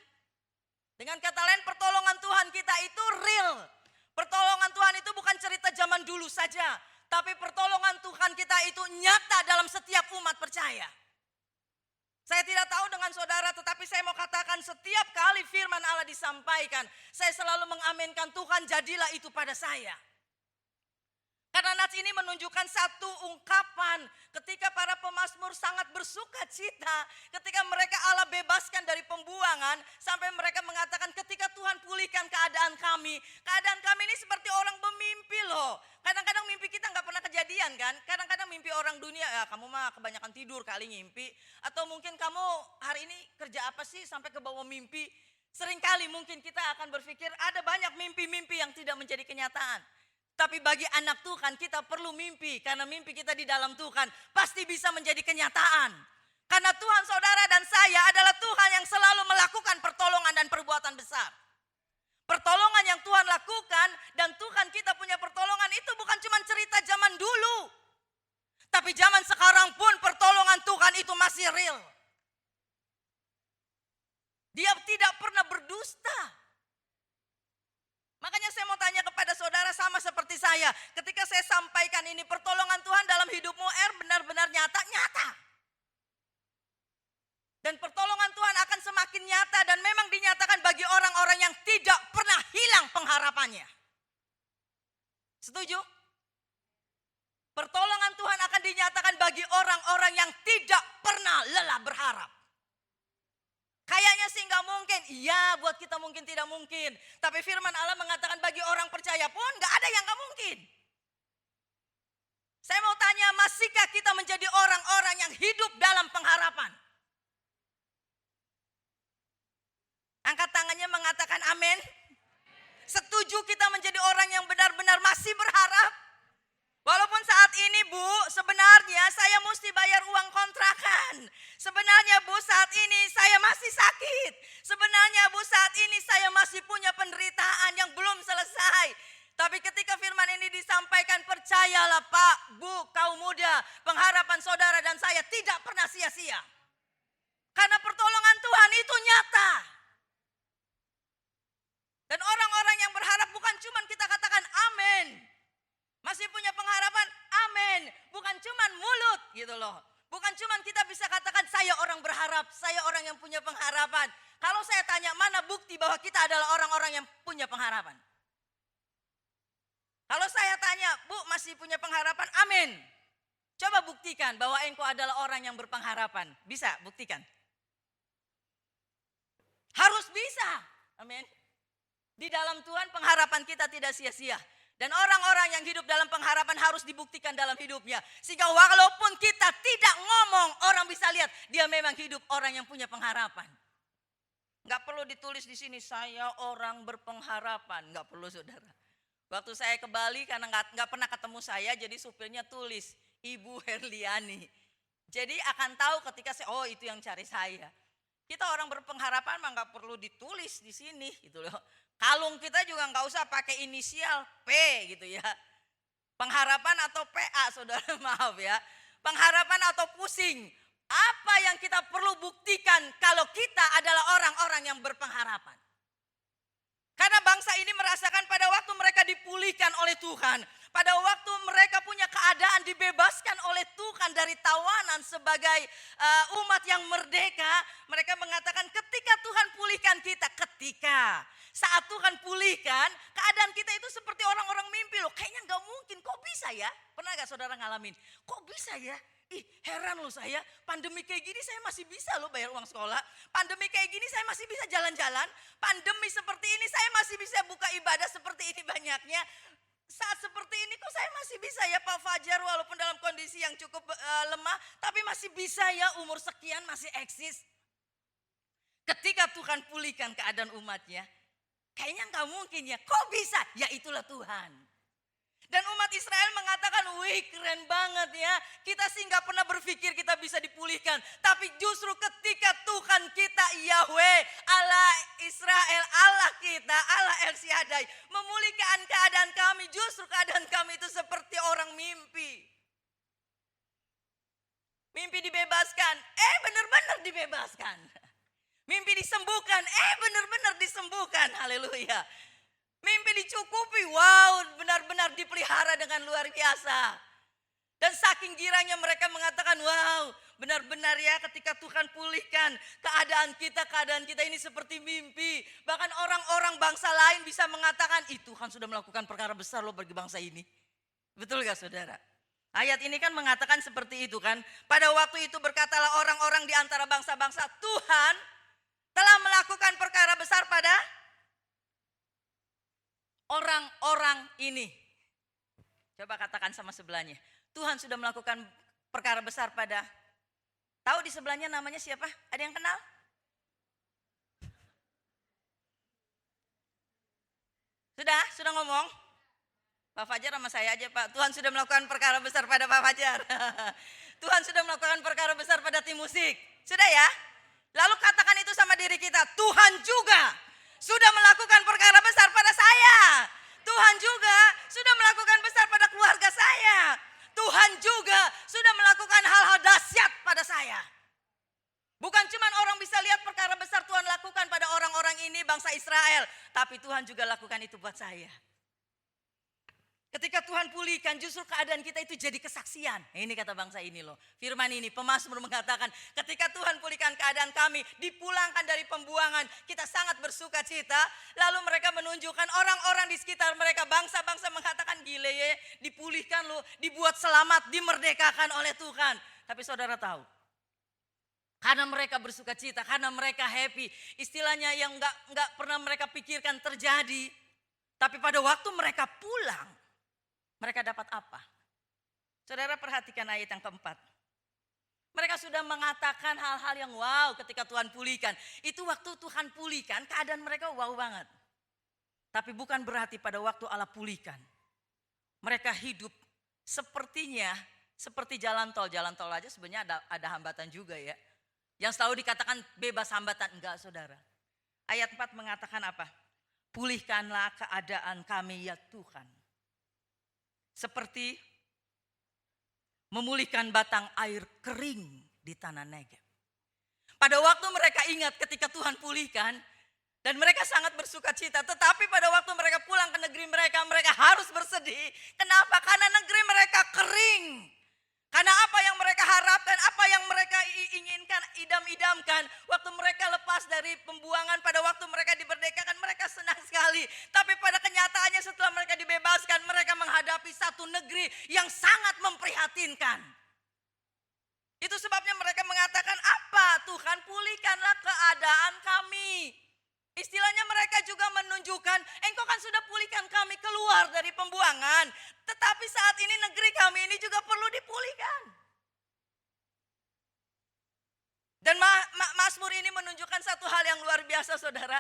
Dengan kata lain, pertolongan Tuhan kita itu real. Pertolongan Tuhan itu bukan cerita zaman dulu saja, tapi pertolongan Tuhan kita itu nyata dalam setiap umat percaya. Saya tidak tahu dengan saudara, tetapi saya mau katakan setiap kali firman Allah disampaikan, saya selalu mengaminkan Tuhan jadilah itu pada saya. Karena nats ini menunjukkan satu ungkapan ketika para pemazmur sangat bersuka cita. Ketika mereka Allah bebaskan dari pembuangan. Sampai mereka mengatakan ketika Tuhan pulihkan keadaan kami. Keadaan kami ini seperti orang bermimpi loh. Kadang-kadang mimpi kita gak pernah kejadian kan. Kadang-kadang mimpi orang dunia, ya kamu mah kebanyakan tidur kali ngimpi. Atau mungkin kamu hari ini kerja apa sih sampai ke bawah mimpi. Seringkali mungkin kita akan berpikir ada banyak mimpi-mimpi yang tidak menjadi kenyataan. Tapi bagi anak Tuhan kita perlu mimpi. Karena mimpi kita di dalam Tuhan pasti bisa menjadi kenyataan. Karena Tuhan saudara dan saya adalah Tuhan yang selalu melakukan pertolongan dan perbuatan besar. Pertolongan yang Tuhan lakukan dan Tuhan kita punya pertolongan itu bukan cuma cerita zaman dulu. Tapi zaman sekarang pun pertolongan Tuhan itu masih real. Dia tidak pernah berdusta. Makanya saya mau tanya kepada saudara sama seperti saya. Ketika saya sampaikan ini pertolongan Tuhan dalam hidupmu benar-benar nyata. Dan pertolongan Tuhan akan semakin nyata dan memang dinyatakan bagi orang-orang yang tidak pernah hilang pengharapannya. Setuju? Pertolongan Tuhan akan dinyatakan bagi orang-orang yang tidak pernah lelah berharap. Kayaknya sih nggak mungkin. Iya, buat kita mungkin tidak mungkin. Tapi firman Allah mengatakan bagi orang percaya pun nggak ada yang nggak mungkin. Saya mau tanya, masihkah kita menjadi orang-orang yang hidup dalam pengharapan? Angkat tangannya mengatakan amin. Setuju kita menjadi orang yang benar-benar masih berharap? Walaupun saat ini Bu, sebenarnya saya mesti bayar uang kontrakan. Sebenarnya Bu, saat ini saya masih sakit. Sebenarnya Bu, saat ini saya masih punya penderitaan yang belum selesai. Tapi ketika firman ini disampaikan, percayalah Pak, Bu, kaum muda, pengharapan saudara dan saya tidak pernah sia-sia. Karena pertolongan Tuhan itu nyata. Dan orang-orang yang berharap bukan cuma kita katakan amin. Masih punya pengharapan, amin. Bukan cuma mulut gitu loh. Bukan cuma kita bisa katakan saya orang berharap, saya orang yang punya pengharapan. Kalau saya tanya mana bukti bahwa kita adalah orang-orang yang punya pengharapan? Kalau saya tanya, Bu masih punya pengharapan, amin. Coba buktikan bahwa engkau adalah orang yang berpengharapan. Bisa buktikan. Harus bisa, amin. Di dalam Tuhan pengharapan kita tidak sia-sia. Dan orang-orang yang hidup dalam pengharapan harus dibuktikan dalam hidupnya. Sehingga walaupun kita tidak ngomong, orang bisa lihat dia memang hidup orang yang punya pengharapan. Enggak perlu ditulis di sini, saya orang berpengharapan. Enggak perlu saudara. Waktu saya ke Bali karena enggak pernah ketemu saya, jadi supirnya tulis, Ibu Herliani. Jadi akan tahu ketika saya, oh itu yang cari saya. Kita orang berpengharapan mah enggak perlu ditulis di sini gitu loh. Kalung kita juga nggak usah pakai inisial P gitu ya. Pengharapan atau PA saudara maaf ya. Pengharapan atau pusing. Apa yang kita perlu buktikan kalau kita adalah orang-orang yang berpengharapan. Karena bangsa ini merasakan pada waktu mereka dipulihkan oleh Tuhan. Pada waktu mereka punya keadaan dibebaskan oleh Tuhan dari tawanan sebagai umat yang merdeka. Mereka mengatakan ketika Tuhan pulihkan kita, ketika saat Tuhan pulihkan, keadaan kita itu seperti orang-orang mimpi loh. Kayaknya gak mungkin, kok bisa ya? Pernah gak saudara ngalamin? Kok bisa ya? Ih heran loh saya, pandemi kayak gini saya masih bisa loh bayar uang sekolah. Pandemi kayak gini saya masih bisa jalan-jalan. Pandemi seperti ini saya masih bisa buka ibadah seperti ini banyaknya. Saat seperti ini kok saya masih bisa ya Pak Fajar walaupun dalam kondisi yang cukup lemah. Tapi masih bisa ya umur sekian masih eksis. Ketika Tuhan pulihkan keadaan umatnya. Kayaknya gak mungkin ya, kok bisa? Ya itulah Tuhan. Dan umat Israel mengatakan, wih keren banget ya. Kita sih gak pernah berpikir kita bisa dipulihkan. Tapi justru ketika Tuhan kita Yahweh, Allah Israel, Allah kita, Allah El Shaddai. Memulihkan keadaan kami, justru keadaan kami itu seperti orang mimpi. Mimpi dibebaskan, benar-benar dibebaskan. Mimpi disembuhkan, benar-benar disembuhkan, haleluya. Mimpi dicukupi, wow benar-benar dipelihara dengan luar biasa. Dan saking giranya mereka mengatakan, wow benar-benar ya ketika Tuhan pulihkan keadaan kita ini seperti mimpi. Bahkan orang-orang bangsa lain bisa mengatakan, Tuhan sudah melakukan perkara besar loh bagi bangsa ini. Betul gak saudara? Ayat ini kan mengatakan seperti itu kan. Pada waktu itu berkatalah orang-orang di antara bangsa-bangsa, Tuhan telah melakukan perkara besar pada orang-orang ini. Coba katakan sama sebelahnya. Tuhan sudah melakukan perkara besar pada, tahu di sebelahnya namanya siapa? Ada yang kenal? Sudah ngomong? Pak Fajar sama saya aja Pak. Tuhan sudah melakukan perkara besar pada Pak Fajar. Tuhan sudah melakukan perkara besar pada tim musik. Sudah ya? Lalu katakan itu sama diri kita, Tuhan juga sudah melakukan perkara besar pada saya. Tuhan juga sudah melakukan besar pada keluarga saya. Tuhan juga sudah melakukan hal-hal dahsyat pada saya. Bukan cuma orang bisa lihat perkara besar Tuhan lakukan pada orang-orang ini bangsa Israel. Tapi Tuhan juga lakukan itu buat saya. Ketika Tuhan pulihkan justru keadaan kita itu jadi kesaksian. Ini kata bangsa ini loh. Firman ini pemazmur mengatakan ketika Tuhan pulihkan keadaan kami. Dipulangkan dari pembuangan. Kita sangat bersuka cita. Lalu mereka menunjukkan orang-orang di sekitar mereka. Bangsa-bangsa mengatakan gile ya. Dipulihkan loh. Dibuat selamat. Dimerdekakan oleh Tuhan. Tapi saudara tahu. Karena mereka bersuka cita. Karena mereka happy. Istilahnya yang gak pernah mereka pikirkan terjadi. Tapi pada waktu mereka pulang. Mereka dapat apa? Saudara perhatikan ayat yang keempat. Mereka sudah mengatakan hal-hal yang wow ketika Tuhan pulihkan. Itu waktu Tuhan pulihkan keadaan mereka wow banget. Tapi bukan berarti pada waktu Allah pulihkan. Mereka hidup sepertinya seperti jalan tol. Jalan tol aja sebenarnya ada hambatan juga ya. Yang selalu dikatakan bebas hambatan. Enggak saudara. Ayat 4 mengatakan apa? Pulihkanlah keadaan kami ya Tuhan. Seperti memulihkan batang air kering di tanah Negeb. Pada waktu mereka ingat ketika Tuhan pulihkan, dan mereka sangat bersuka cita. Tetapi pada waktu mereka pulang ke negeri mereka, mereka harus bersedih. Kenapa? Karena negeri mereka kering. Karena apa yang mereka harapkan, apa yang mereka inginkan, idam-idamkan. Waktu mereka lepas dari pembuangan, pada waktu mereka diberdekakan, mereka senang sekali. Tapi pada kenyataannya setelah mereka dibebaskan, mereka menghadapi satu negeri yang sangat memprihatinkan. Itu sebabnya mereka mengatakan, apa Tuhan, pulihkanlah keadaan kami. Istilahnya mereka juga menunjukkan, engkau kan sudah pulihkan kami keluar dari pembuangan. Tetapi saat ini negeri kami ini juga perlu dipulihkan. Dan Mazmur ini menunjukkan satu hal yang luar biasa, saudara.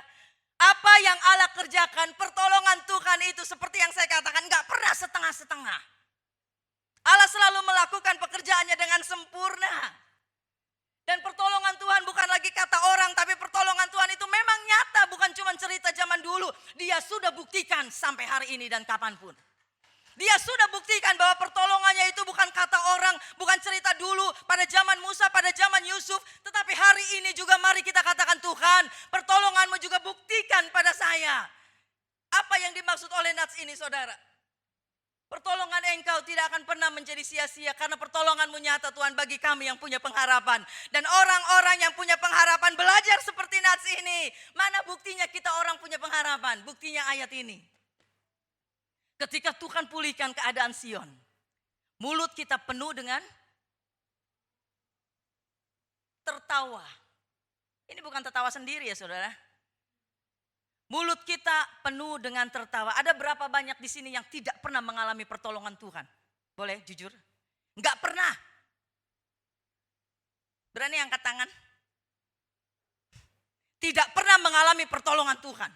Apa yang Allah kerjakan, pertolongan Tuhan itu seperti yang saya katakan, gak pernah setengah-setengah. Allah selalu melakukan pekerjaannya dengan sempurna. Dan pertolongan Tuhan bukan lagi kata orang, tapi pertolongan Tuhan itu memang nyata, bukan cuma cerita zaman dulu. Dia sudah buktikan sampai hari ini dan kapanpun. Dia sudah buktikan bahwa pertolongannya itu bukan kata orang, bukan cerita dulu pada zaman Musa, pada zaman Yusuf. Tetapi hari ini juga mari kita katakan, Tuhan, pertolonganmu juga buktikan pada saya. Apa yang dimaksud oleh nats ini, saudara? Pertolongan engkau tidak akan pernah menjadi sia-sia karena pertolonganmu nyata Tuhan bagi kami yang punya pengharapan. Dan orang-orang yang punya pengharapan belajar seperti nats ini. Mana buktinya kita orang punya pengharapan? Buktinya ayat ini. Ketika Tuhan pulihkan keadaan Sion, mulut kita penuh dengan tertawa. Ini bukan tertawa sendiri ya saudara. Mulut kita penuh dengan tertawa. Ada berapa banyak di sini yang tidak pernah mengalami pertolongan Tuhan? Boleh jujur? Enggak pernah. Berani angkat tangan? Tidak pernah mengalami pertolongan Tuhan.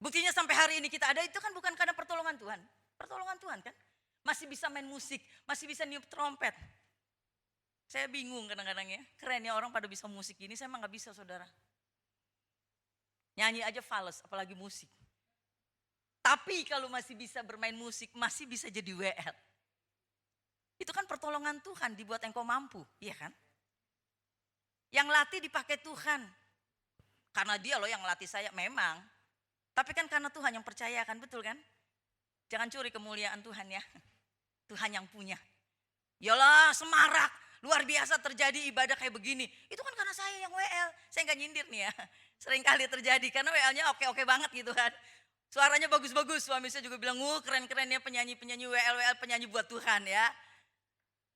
Buktinya sampai hari ini kita ada itu kan bukan karena pertolongan Tuhan. Pertolongan Tuhan kan. Masih bisa main musik, masih bisa niup trompet. Saya bingung kadang-kadang ya. Keren ya orang pada bisa musik ini, saya emang gak bisa saudara. Nyanyi aja fales, apalagi musik. Tapi kalau masih bisa bermain musik, masih bisa jadi WL. Itu kan pertolongan Tuhan dibuat engkau mampu, iya kan? Yang latih dipakai Tuhan. Karena dia loh yang latih saya, memang. Tapi kan karena Tuhan yang percayakan, betul kan? Jangan curi kemuliaan Tuhan ya. Tuhan yang punya. Yalah semarak, luar biasa terjadi ibadah kayak begini. Itu kan karena saya yang WL, saya gak nyindir nih ya. Sering kali terjadi karena WL-nya oke-oke banget gitu kan. Suaranya bagus-bagus, suami saya juga bilang, keren-keren ya penyanyi-penyanyi WL penyanyi buat Tuhan ya.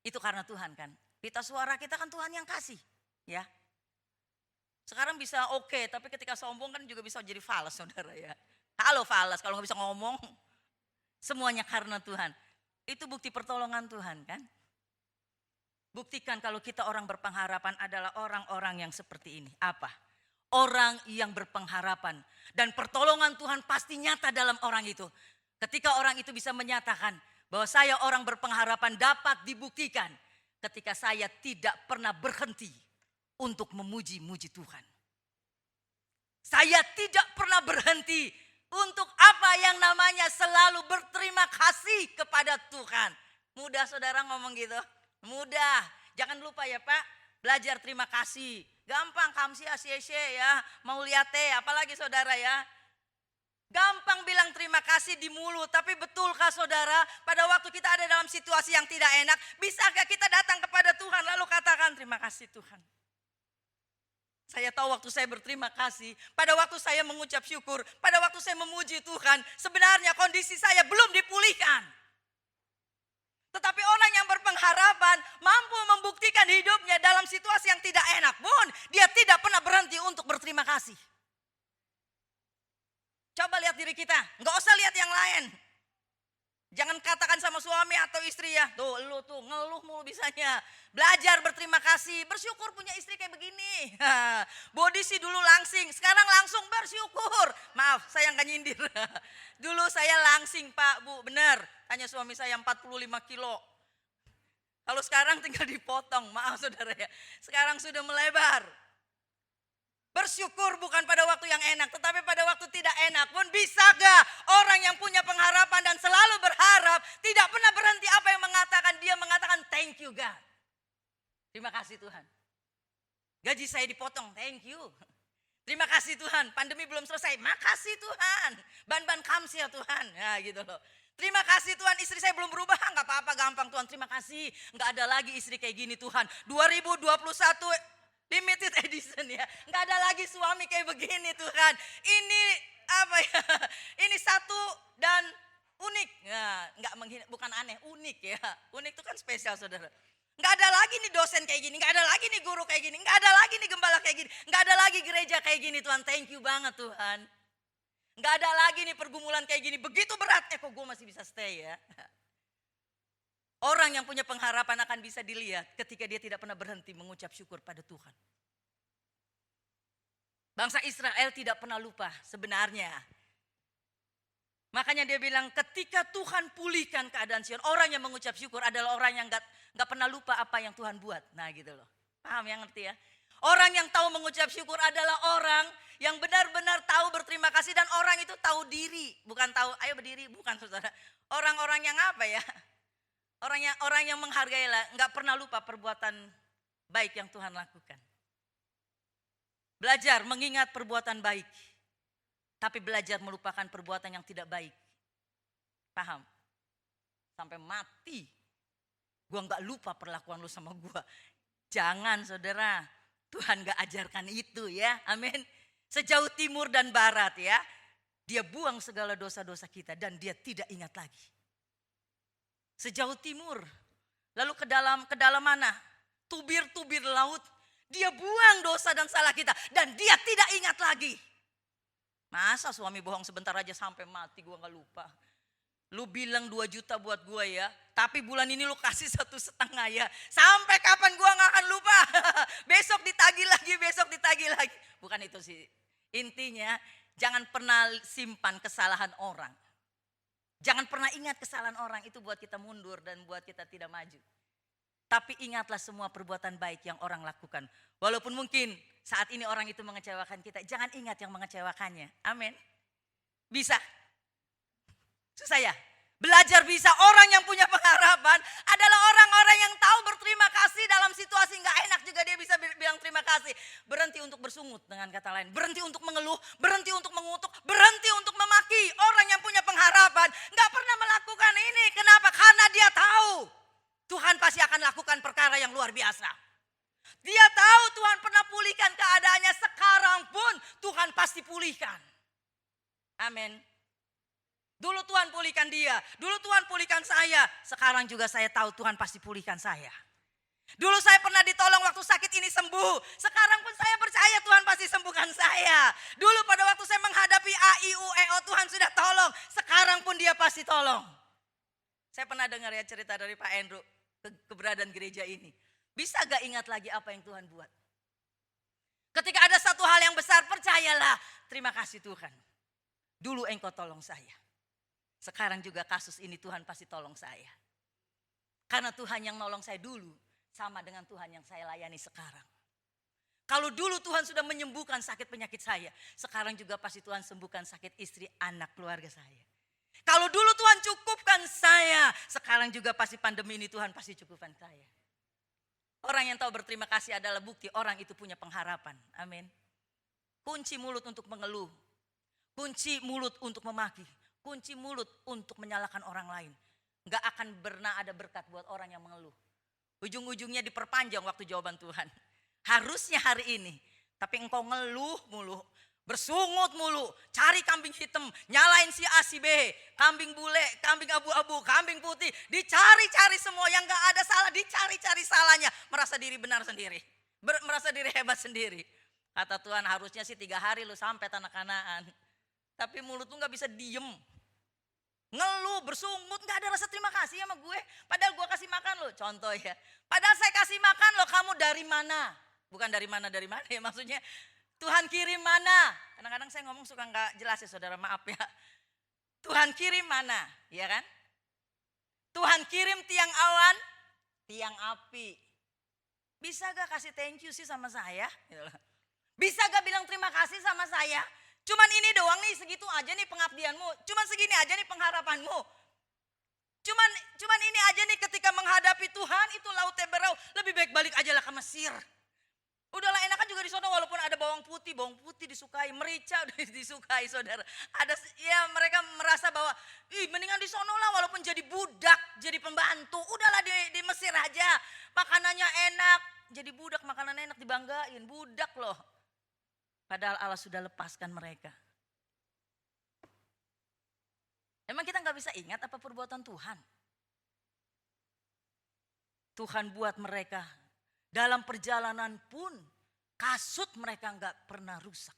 Itu karena Tuhan kan. Pita suara kita kan Tuhan yang kasih ya. Sekarang bisa oke, tapi ketika sombong kan juga bisa jadi fals saudara ya. Halo fals, kalau gak bisa ngomong. Semuanya karena Tuhan. Itu bukti pertolongan Tuhan kan. Buktikan kalau kita orang berpengharapan adalah orang-orang yang seperti ini. Apa? Orang yang berpengharapan. Dan pertolongan Tuhan pasti nyata dalam orang itu. Ketika orang itu bisa menyatakan bahwa saya orang berpengharapan dapat dibuktikan. Ketika saya tidak pernah berhenti untuk memuji-muji Tuhan. Saya tidak pernah berhenti untuk apa yang namanya selalu berterima kasih kepada Tuhan. Mudah saudara ngomong gitu? Mudah. Jangan lupa ya Pak, belajar terima kasih. Gampang kamsi asyesye ya, mau lihat apalagi saudara ya. Gampang bilang terima kasih di mulut, tapi betulkah saudara pada waktu kita ada dalam situasi yang tidak enak, bisakah kita datang kepada Tuhan lalu katakan terima kasih Tuhan. Saya tahu waktu saya berterima kasih, pada waktu saya mengucap syukur, pada waktu saya memuji Tuhan, sebenarnya kondisi saya belum dipulihkan. Tetapi orang yang berpengharapan mampu membuktikan hidupnya dalam situasi yang tidak enak pun dia tidak pernah berhenti untuk berterima kasih. Coba lihat diri kita, nggak usah lihat yang lain. Jangan katakan sama suami atau istri ya, tuh lu tuh ngeluh mulu bisanya. Belajar berterima kasih, bersyukur punya istri kayak begini. Bodi sih dulu langsing, sekarang langsung bersyukur. Maaf, saya nggak nyindir. Dulu saya langsing Pak, Bu, benar. Tanya suami saya 45 kilo. Kalau sekarang tinggal dipotong, maaf saudara ya. Sekarang sudah melebar. Bersyukur bukan pada waktu yang enak, tetapi pada waktu tidak enak pun bisa gak orang yang punya pengharapan dan selalu berharap, tidak pernah berhenti apa yang mengatakan, dia mengatakan thank you God. Terima kasih Tuhan. Gaji saya dipotong, thank you. Terima kasih Tuhan, pandemi belum selesai, makasih Tuhan. Ban-ban kamsil Tuhan, ya gitu loh. Terima kasih Tuhan, istri saya belum berubah, nggak apa-apa, gampang Tuhan, terima kasih. Nggak ada lagi istri kayak gini Tuhan. 2021 limited edition ya, nggak ada lagi suami kayak begini Tuhan. Ini apa ya? Ini satu dan unik, ya, nggak menghina, bukan aneh, unik ya. Unik itu kan spesial saudara. Nggak ada lagi nih dosen kayak gini, nggak ada lagi nih guru kayak gini, nggak ada lagi nih gembala kayak gini, nggak ada lagi gereja kayak gini Tuhan. Thank you banget Tuhan. Nggak ada lagi nih pergumulan kayak gini, begitu berat, kok gue masih bisa stay ya. Orang yang punya pengharapan akan bisa dilihat ketika dia tidak pernah berhenti mengucap syukur pada Tuhan. Bangsa Israel tidak pernah lupa sebenarnya. Makanya dia bilang ketika Tuhan pulihkan keadaan Sion, orang yang mengucap syukur adalah orang yang nggak pernah lupa apa yang Tuhan buat. Nah gitu loh, paham yang ngerti ya? Orang yang tahu mengucap syukur adalah orang yang benar-benar tahu berterima kasih dan orang itu tahu diri, bukan tahu ayo berdiri, bukan saudara. Orang-orang yang apa ya? Orang yang menghargai lah, nggak pernah lupa perbuatan baik yang Tuhan lakukan. Belajar mengingat perbuatan baik, tapi belajar melupakan perbuatan yang tidak baik. Paham? Sampai mati, gua nggak lupa perlakuan lu sama gua. Jangan saudara, Tuhan nggak ajarkan itu ya, amin. Sejauh timur dan barat ya, dia buang segala dosa-dosa kita dan dia tidak ingat lagi. Sejauh timur, lalu ke dalam mana? Tubir-tubir laut, dia buang dosa dan salah kita dan dia tidak ingat lagi. Masa suami bohong sebentar aja sampai mati gua gak lupa. Lu bilang 2 juta buat gua ya, tapi bulan ini lu kasih 1,5 ya. Sampai kapan gua gak akan lupa. Besok ditagih lagi, besok ditagih lagi. Bukan itu sih. Intinya jangan pernah simpan kesalahan orang. Jangan pernah ingat kesalahan orang, itu buat kita mundur dan buat kita tidak maju. Tapi ingatlah semua perbuatan baik yang orang lakukan. Walaupun mungkin saat ini orang itu mengecewakan kita, jangan ingat yang mengecewakannya. Amin. Bisa? Susah ya? Belajar bisa. Orang yang punya pengharapan adalah orang-orang yang tahu berterima kasih dalam situasi gak enak juga dia bisa bilang terima kasih. Berhenti untuk bersungut dengan kata lain. Berhenti untuk mengeluh, berhenti untuk mengutuk, berhenti untuk memaki. Orang yang punya pengharapan gak pernah melakukan ini. Kenapa? Karena dia tahu Tuhan pasti akan lakukan perkara yang luar biasa. Dia tahu Tuhan pernah pulihkan keadaannya, sekarang pun Tuhan pasti pulihkan. Amin. Dulu Tuhan pulihkan dia, dulu Tuhan pulihkan saya, sekarang juga saya tahu Tuhan pasti pulihkan saya. Dulu saya pernah ditolong waktu sakit ini sembuh, sekarang pun saya percaya Tuhan pasti sembuhkan saya. Dulu pada waktu saya menghadapi AIUEO Tuhan sudah tolong, sekarang pun dia pasti tolong. Saya pernah dengar ya cerita dari Pak Andrew, keberadaan gereja ini. Bisa gak ingat lagi apa yang Tuhan buat? Ketika ada satu hal yang besar, percayalah, terima kasih Tuhan. Dulu engkau tolong saya. Sekarang juga kasus ini Tuhan pasti tolong saya. Karena Tuhan yang nolong saya dulu sama dengan Tuhan yang saya layani sekarang. Kalau dulu Tuhan sudah menyembuhkan sakit penyakit saya, sekarang juga pasti Tuhan sembuhkan sakit istri, anak, keluarga saya. Kalau dulu Tuhan cukupkan saya, sekarang juga pasti pandemi ini Tuhan pasti cukupkan saya. Orang yang tahu berterima kasih adalah bukti orang itu punya pengharapan. Amin. Kunci mulut untuk mengeluh. Kunci mulut untuk memaki. Kunci mulut untuk menyalahkan orang lain. Gak akan pernah ada berkat buat orang yang mengeluh. Ujung-ujungnya diperpanjang waktu jawaban Tuhan. Harusnya hari ini. Tapi engkau ngeluh mulu. Bersungut mulu, cari kambing hitam, nyalain si A, si B, kambing bule, kambing abu-abu, kambing putih. Dicari-cari semua yang gak ada salah, dicari-cari salahnya. Merasa diri benar sendiri, merasa diri hebat sendiri. Kata Tuhan harusnya sih 3 hari lu sampai tanah Kanaan. Tapi mulut lu gak bisa diem. Ngeluh, bersungut, gak ada rasa terima kasih sama gue. Padahal gue kasih makan lo, contoh ya. Padahal saya kasih makan lo, kamu dari mana? Bukan dari mana ya maksudnya. Tuhan kirim mana? Kadang-kadang saya ngomong suka gak jelas ya saudara, maaf ya. Tuhan kirim mana? Ya kan? Tuhan kirim tiang awan, tiang api. Bisa gak kasih thank you sih sama saya? Bisa gak bilang terima kasih sama saya? Cuman ini doang nih, segitu aja nih pengabdianmu. Cuman segini aja nih pengharapanmu. Cuman ini aja nih ketika menghadapi Tuhan itu lautnya berau. Lebih baik balik aja lah ke Mesir. Udahlah enakan juga di sono walaupun ada bawang putih disukai, merica udah disukai saudara. Ada ya mereka merasa bahwa mendingan di sono lah walaupun jadi budak, jadi pembantu. Udahlah di Mesir aja, makanannya enak, jadi budak makanannya enak dibanggain, budak loh. Padahal Allah sudah lepaskan mereka. Emang kita nggak bisa ingat apa perbuatan Tuhan? Tuhan buat mereka. Dalam perjalanan pun kasut mereka nggak pernah rusak.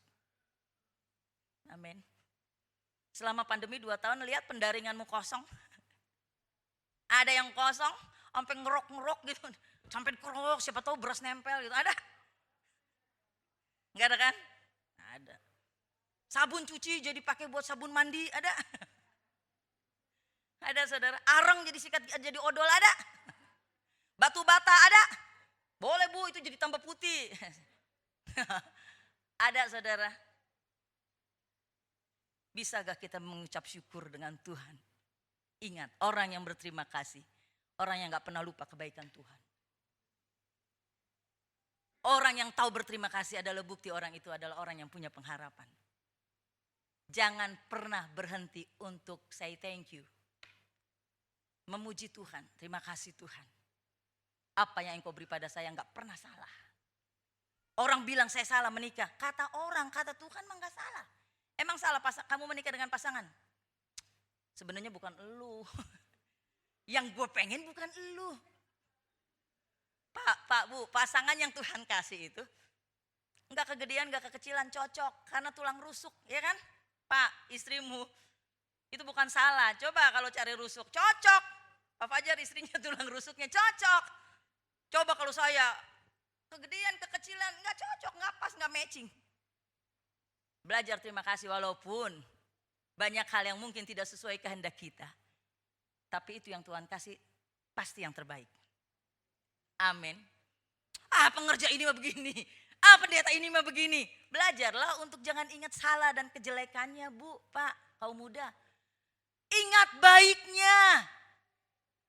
Amin. Selama pandemi 2 tahun lihat pendaringanmu kosong. Ada yang kosong sampai ngerok gitu. Sampai kerok siapa tahu beras nempel gitu. Ada? Enggak ada kan? Ada. Sabun cuci jadi pakai buat sabun mandi ada? Ada saudara. Arang jadi sikat jadi odol ada? Batu bata ada? Boleh Bu, itu jadi tambah putih. Ada saudara. Bisa gak kita mengucap syukur dengan Tuhan? Ingat, orang yang berterima kasih. Orang yang gak pernah lupa kebaikan Tuhan. Orang yang tahu berterima kasih adalah bukti orang itu adalah orang yang punya pengharapan. Jangan pernah berhenti untuk say thank you. Memuji Tuhan, terima kasih Tuhan. Apa yang engkau beri pada saya enggak pernah salah. Orang bilang saya salah menikah. Kata orang, kata Tuhan mah enggak salah. Emang salah kamu menikah dengan pasangan? Sebenarnya bukan elu. Yang gue pengen bukan elu. Pak, Bu, pasangan yang Tuhan kasih itu enggak kegedean, enggak kekecilan, cocok. Karena tulang rusuk, ya kan? Pak, istrimu itu bukan salah. Coba kalau cari rusuk, cocok. Pak Fajar istrinya tulang rusuknya cocok. Coba kalau saya kegedean, kekecilan, enggak cocok, enggak pas, enggak matching. Belajar terima kasih walaupun banyak hal yang mungkin tidak sesuai kehendak kita. Tapi itu yang Tuhan kasih pasti yang terbaik. Amin. Pengerja ini mah begini. Pendeta ini mah begini. Belajarlah untuk jangan ingat salah dan kejelekannya Bu, Pak, kaum muda. Ingat baiknya.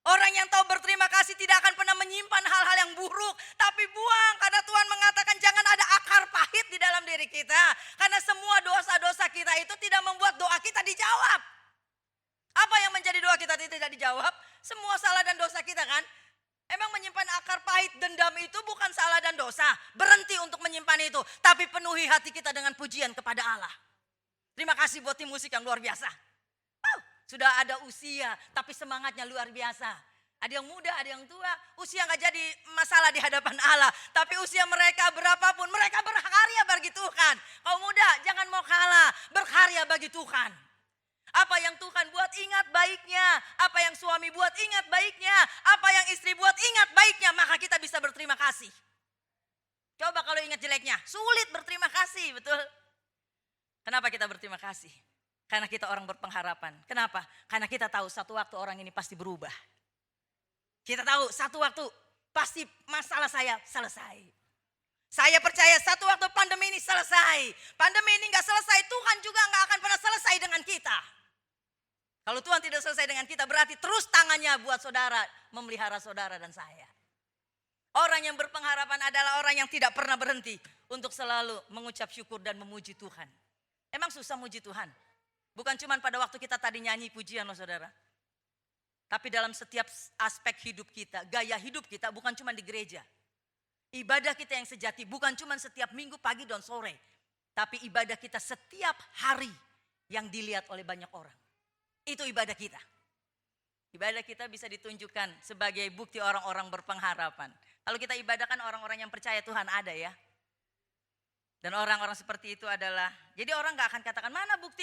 Orang yang tahu berterima kasih tidak akan pernah menyimpan hal-hal yang buruk. Tapi buang karena Tuhan mengatakan jangan ada akar pahit di dalam diri kita. Karena semua dosa-dosa kita itu tidak membuat doa kita dijawab. Apa yang menjadi doa kita tidak dijawab? Semua salah dan dosa kita kan? Emang menyimpan akar pahit dendam itu bukan salah dan dosa. Berhenti untuk menyimpan itu. Tapi penuhi hati kita dengan pujian kepada Allah. Terima kasih buat tim musik yang luar biasa. Sudah ada usia, tapi semangatnya luar biasa. Ada yang muda, ada yang tua. Usia gak jadi masalah di hadapan Allah. Tapi usia mereka berapapun, mereka berkarya bagi Tuhan. Kaum muda, jangan mau kalah. Berkarya bagi Tuhan. Apa yang Tuhan buat, ingat baiknya. Apa yang suami buat, ingat baiknya. Apa yang istri buat, ingat baiknya. Maka kita bisa berterima kasih. Coba kalau ingat jeleknya, sulit berterima kasih, betul? Kenapa kita berterima kasih? Karena kita orang berpengharapan. Kenapa? Karena kita tahu satu waktu orang ini pasti berubah. Kita tahu satu waktu pasti masalah saya selesai. Saya percaya satu waktu pandemi ini selesai. Pandemi ini gak selesai, Tuhan juga gak akan pernah selesai dengan kita. Kalau Tuhan tidak selesai dengan kita berarti terus tangannya buat saudara, memelihara saudara dan saya. Orang yang berpengharapan adalah orang yang tidak pernah berhenti untuk selalu mengucap syukur dan memuji Tuhan. Emang susah muji Tuhan? Bukan cuma pada waktu kita tadi nyanyi pujian loh saudara. Tapi dalam setiap aspek hidup kita, gaya hidup kita bukan cuma di gereja. Ibadah kita yang sejati bukan cuma setiap minggu pagi dan sore. Tapi ibadah kita setiap hari yang dilihat oleh banyak orang. Itu ibadah kita. Ibadah kita bisa ditunjukkan sebagai bukti orang-orang berpengharapan. Kalau kita ibadahkan orang-orang yang percaya Tuhan ada ya. Dan orang-orang seperti itu adalah, jadi orang gak akan katakan mana bukti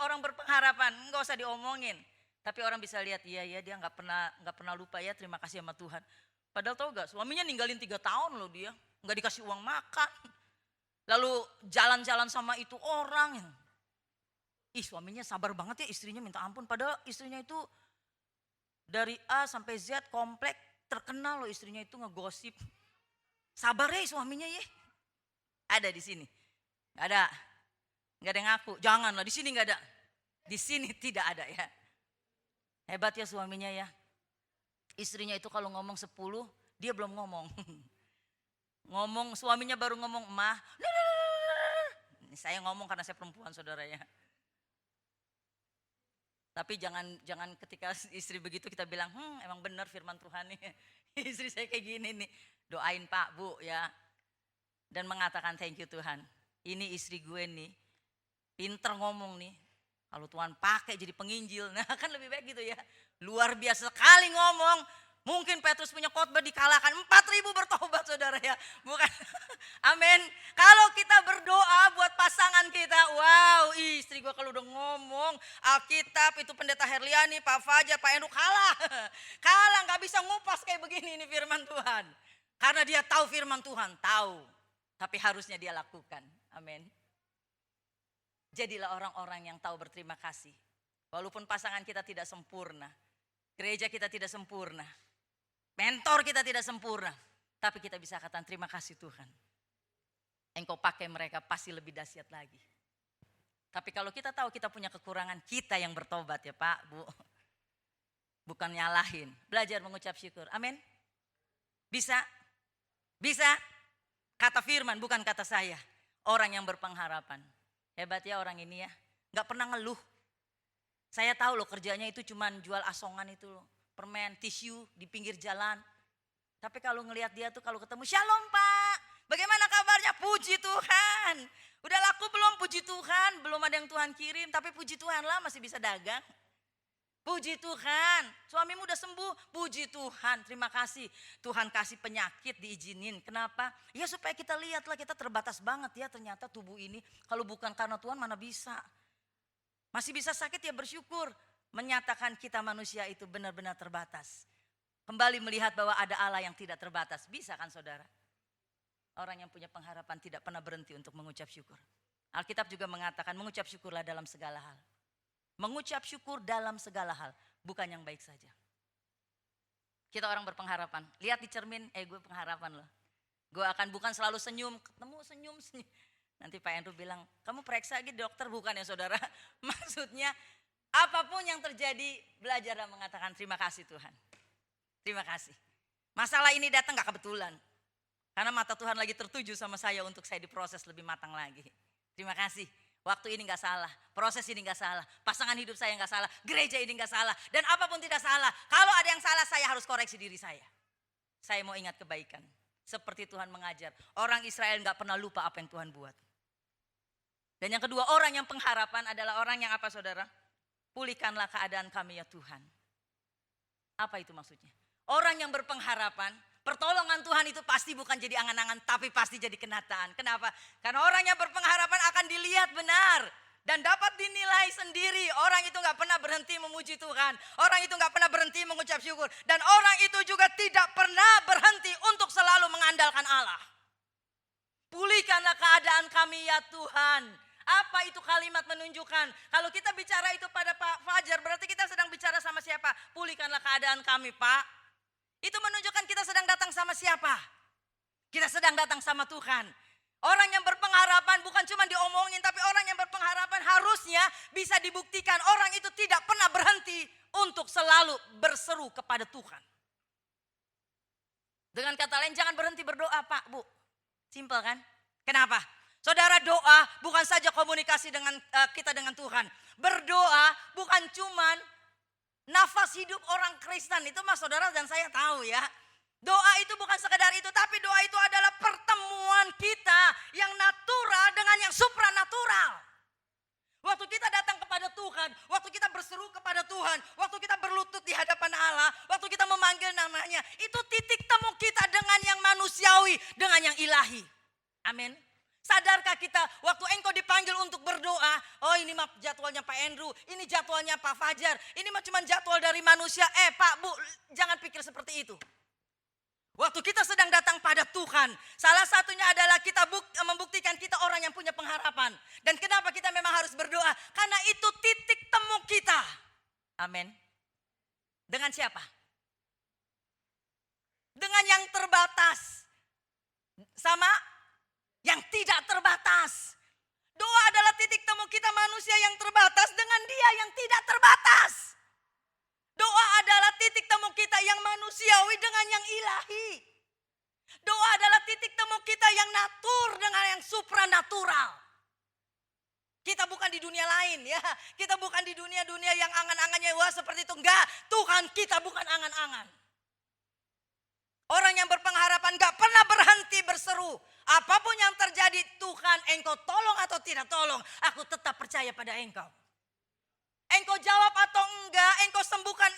orang berpengharapan, gak usah diomongin. Tapi orang bisa lihat, iya dia gak pernah lupa ya terima kasih sama Tuhan. Padahal tahu gak, suaminya ninggalin 3 tahun loh dia, gak dikasih uang makan. Lalu jalan-jalan sama itu orang. Suaminya sabar banget ya, istrinya minta ampun. Padahal istrinya itu dari A sampai Z komplek, terkenal loh istrinya itu ngegosip. Sabar ya suaminya ya. Ada di sini? Gak ada yang ngaku. Janganlah di sini gak ada. Di sini tidak ada ya. Hebat ya suaminya ya. Istrinya itu kalau ngomong 10, dia belum ngomong. ngomong, suaminya baru ngomong, "Mah." Ini saya ngomong karena saya perempuan, saudara ya. Tapi jangan ketika istri begitu kita bilang, emang benar firman Tuhan nih. Istri saya kayak gini nih. Doain Pak, Bu ya. Dan mengatakan thank you Tuhan. Ini istri gue nih, pinter ngomong nih. Kalau Tuhan pakai jadi penginjil, nah kan lebih baik gitu ya. Luar biasa sekali ngomong. Mungkin Petrus punya khotbah dikalahkan 4.000 bertobat saudara ya. Bukan, amin. Kalau kita berdoa buat pasangan kita, wow istri gue kalau udah ngomong Alkitab itu pendeta Herliani, Pak Fajar, Pak Endru kalah. Kalah gak bisa ngupas kayak begini ini firman Tuhan. Karena dia tahu firman Tuhan, tahu. Tapi harusnya dia lakukan, amin. Jadilah orang-orang yang tahu berterima kasih. Walaupun pasangan kita tidak sempurna, gereja kita tidak sempurna, mentor kita tidak sempurna, tapi kita bisa katakan terima kasih Tuhan. Engkau pakai mereka pasti lebih dahsyat lagi. Tapi kalau kita tahu kita punya kekurangan, kita yang bertobat ya Pak, Bu. Bukan nyalahin, belajar mengucap syukur. Amin. Bisa? Bisa? Kata firman bukan kata saya. Orang yang berpengharapan. Hebat ya orang ini ya. Gak pernah ngeluh. Saya tahu loh kerjanya itu cuman jual asongan itu loh. Permen, tisu di pinggir jalan. Tapi kalau ngelihat dia tuh kalau ketemu, "Shalom Pak, bagaimana kabarnya?" Puji Tuhan. Udah laku belum? Puji Tuhan. Belum ada yang Tuhan kirim, tapi puji Tuhan lah masih bisa dagang. Puji Tuhan. Suamimu udah sembuh? Puji Tuhan. Terima kasih. Tuhan kasih penyakit diizinin. Kenapa? Ya supaya kita lihatlah kita terbatas banget ya ternyata tubuh ini. Kalau bukan karena Tuhan mana bisa. Masih bisa sakit ya bersyukur. Menyatakan kita manusia itu benar-benar terbatas. Kembali melihat bahwa ada Allah yang tidak terbatas. Bisa kan saudara? Orang yang punya pengharapan tidak pernah berhenti untuk mengucap syukur. Alkitab juga mengatakan mengucap syukurlah dalam segala hal. Mengucap syukur dalam segala hal. Bukan yang baik saja. Kita orang berpengharapan. Lihat di cermin, gue pengharapan loh. Gue akan bukan selalu senyum. Ketemu senyum. Nanti Pak Andrew bilang, "Kamu periksa gitu dokter." Bukan ya saudara. Maksudnya apapun yang terjadi, belajarlah mengatakan terima kasih Tuhan. Terima kasih. Masalah ini datang gak kebetulan. Karena mata Tuhan lagi tertuju sama saya untuk saya diproses lebih matang lagi. Terima kasih. Waktu ini gak salah, proses ini gak salah, pasangan hidup saya gak salah, gereja ini gak salah. Dan apapun tidak salah. Kalau ada yang salah, saya harus koreksi diri saya. Saya mau ingat kebaikan. Seperti Tuhan mengajar. Orang Israel gak pernah lupa apa yang Tuhan buat. Dan yang kedua, orang yang pengharapan adalah orang yang apa saudara? Pulihkanlah keadaan kami ya Tuhan. Apa itu maksudnya? Orang yang berpengharapan, pertolongan Tuhan itu pasti bukan jadi angan-angan, tapi pasti jadi kenyataan. Kenapa? Karena orang yang berpengharapan akan dilihat benar. Dan dapat dinilai sendiri. Orang itu gak pernah berhenti memuji Tuhan. Orang itu gak pernah berhenti mengucap syukur. Dan orang itu juga tidak pernah berhenti untuk selalu mengandalkan Allah. Pulihkanlah keadaan kami ya Tuhan. Apa itu kalimat menunjukkan? Kalau kita bicara itu pada Pak Fajar, berarti kita sedang bicara sama siapa? Pulihkanlah keadaan kami Pak. Itu menunjukkan kita sedang datang sama siapa? Kita sedang datang sama Tuhan. Orang yang berpengharapan bukan cuma diomongin, tapi orang yang berpengharapan harusnya bisa dibuktikan. Orang itu tidak pernah berhenti untuk selalu berseru kepada Tuhan. Dengan kata lain, jangan berhenti berdoa Pak, Bu. Simpel kan? Kenapa? Saudara, doa bukan saja komunikasi dengan kita dengan Tuhan. Berdoa bukan cuman nafas hidup orang Kristen. Itu mas saudara dan saya tahu ya. Doa itu bukan sekedar itu, tapi doa itu adalah pertemuan kita yang natural dengan yang supranatural. Waktu kita datang kepada Tuhan, waktu kita berseru kepada Tuhan, waktu kita berlutut di hadapan Allah, waktu kita memanggil namanya, itu titik temu kita dengan yang manusiawi, dengan yang ilahi. Amin. Sadarkah kita waktu engkau dipanggil untuk berdoa, oh ini mah jadwalnya Pak Andrew, ini jadwalnya Pak Fajar, ini mah cuma jadwal dari manusia. Pak, Bu, jangan pikir seperti itu. Waktu kita sedang datang pada Tuhan, salah satunya adalah kita membuktikan kita orang yang punya pengharapan. Dan kenapa kita memang harus berdoa? Karena itu titik temu kita. Amin. Dengan siapa? Dengan yang terbatas. Sama yang tidak terbatas. Doa adalah titik temu kita manusia yang terbatas dengan Dia yang tidak terbatas. Doa adalah titik temu kita yang manusiawi dengan yang ilahi. Doa adalah titik titik temu kita yang natur dengan yang supranatural. Kita bukan di dunia lain ya. Kita bukan di dunia-dunia yang angan-angannya wah seperti itu. Enggak, Tuhan kita bukan angan-angan. Orang yang berpengharapan enggak pernah berhenti berseru. Apapun yang terjadi, Tuhan engkau tolong atau tidak tolong, aku tetap percaya pada engkau. Engkau jawab atau enggak, engkau sembuhkan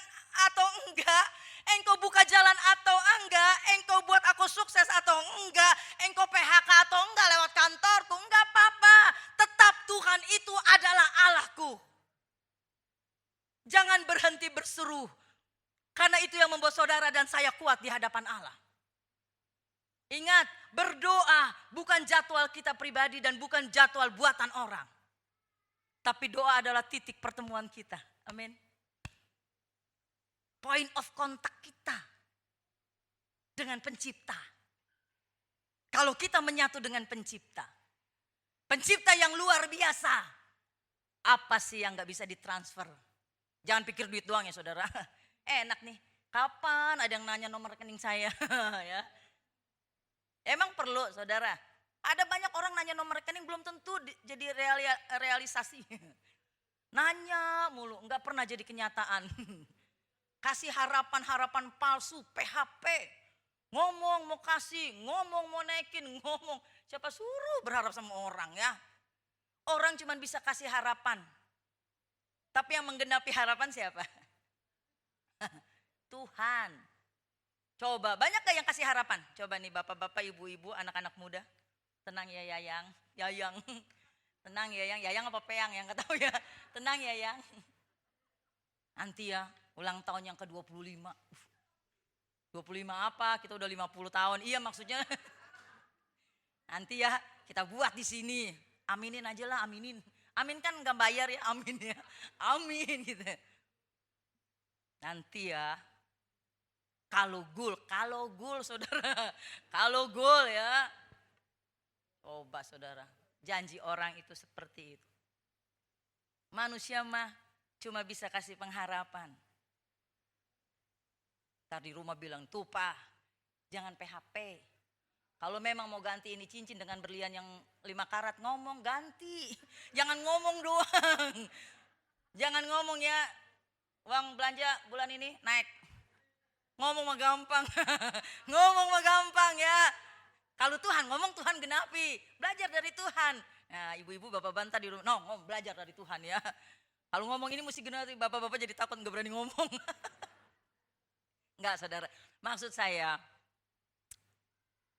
atau enggak, engkau buka jalan atau enggak, engkau buat aku sukses atau enggak, engkau PHK atau enggak lewat kantorku, enggak apa-apa. Tetap Tuhan itu adalah Allahku. Jangan berhenti berseru. Karena itu yang membuat saudara dan saya kuat di hadapan Allah. Ingat, berdoa bukan jadwal kita pribadi dan bukan jadwal buatan orang. Tapi doa adalah titik pertemuan kita. Amin. Point of contact kita dengan pencipta. Kalau kita menyatu dengan pencipta. Pencipta yang luar biasa. Apa sih yang gak bisa ditransfer? Jangan pikir duit doang ya saudara. Enak nih, kapan ada yang nanya nomor rekening saya? Ya. Emang perlu saudara? Ada banyak orang nanya nomor rekening belum tentu jadi realisasi. Nanya mulu, nggak pernah jadi kenyataan. Kasih harapan-harapan palsu, PHP. Ngomong mau kasih, ngomong mau naikin, ngomong. Siapa suruh berharap sama orang ya? Orang cuma bisa kasih harapan. Tapi yang menggenapi harapan siapa? Tuhan. Coba, banyak gak yang kasih harapan? Coba nih bapak-bapak, ibu-ibu, anak-anak muda. Tenang ya Yayang, Yayang. Tenang ya Yayang, Yayang apa Peyang yang gak tahu ya. Tenang ya Yayang. Nanti ya, ulang tahun yang ke-25. 25 apa? Kita udah 50 tahun. Iya maksudnya. Nanti ya, kita buat di sini. Aminin aja lah, aminin. Amin kan gak bayar ya, amin ya. Amin gitu. Nanti ya, kalau gul saudara, kalau gul ya. Coba saudara, janji orang itu seperti itu. Manusia mah cuma bisa kasih pengharapan. Ntar di rumah bilang, tuh Pak, jangan PHP. Kalau memang mau ganti ini cincin dengan berlian yang 5 karat, ngomong ganti. Jangan ngomong doang. Jangan ngomong ya, uang belanja bulan ini naik. Ngomong mah gampang. Ngomong mah gampang ya. Kalau Tuhan ngomong, Tuhan genapi. Belajar dari Tuhan. Nah ibu-ibu bapak bantah di rumah. No, ngomong belajar dari Tuhan ya. Kalau ngomong ini mesti genapi. Bapak-bapak jadi takut gak berani ngomong. Enggak saudara. Maksud saya,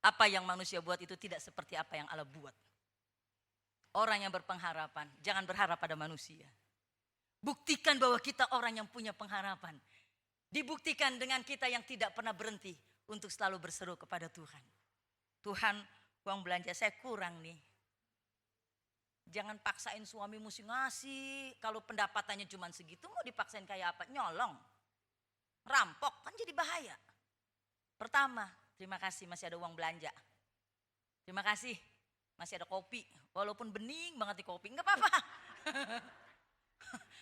apa yang manusia buat itu tidak seperti apa yang Allah buat. Orang yang berpengharapan, jangan berharap pada manusia. Buktikan bahwa kita orang yang punya pengharapan. Dibuktikan dengan kita yang tidak pernah berhenti untuk selalu berseru kepada Tuhan. Tuhan, uang belanja saya kurang nih. Jangan paksain suami mesti ngasih. Kalau pendapatannya cuma segitu mau dipaksain kayak apa? Nyolong. Rampok kan jadi bahaya. Pertama, terima kasih masih ada uang belanja. Terima kasih masih ada kopi. Walaupun bening banget di kopi, enggak apa-apa.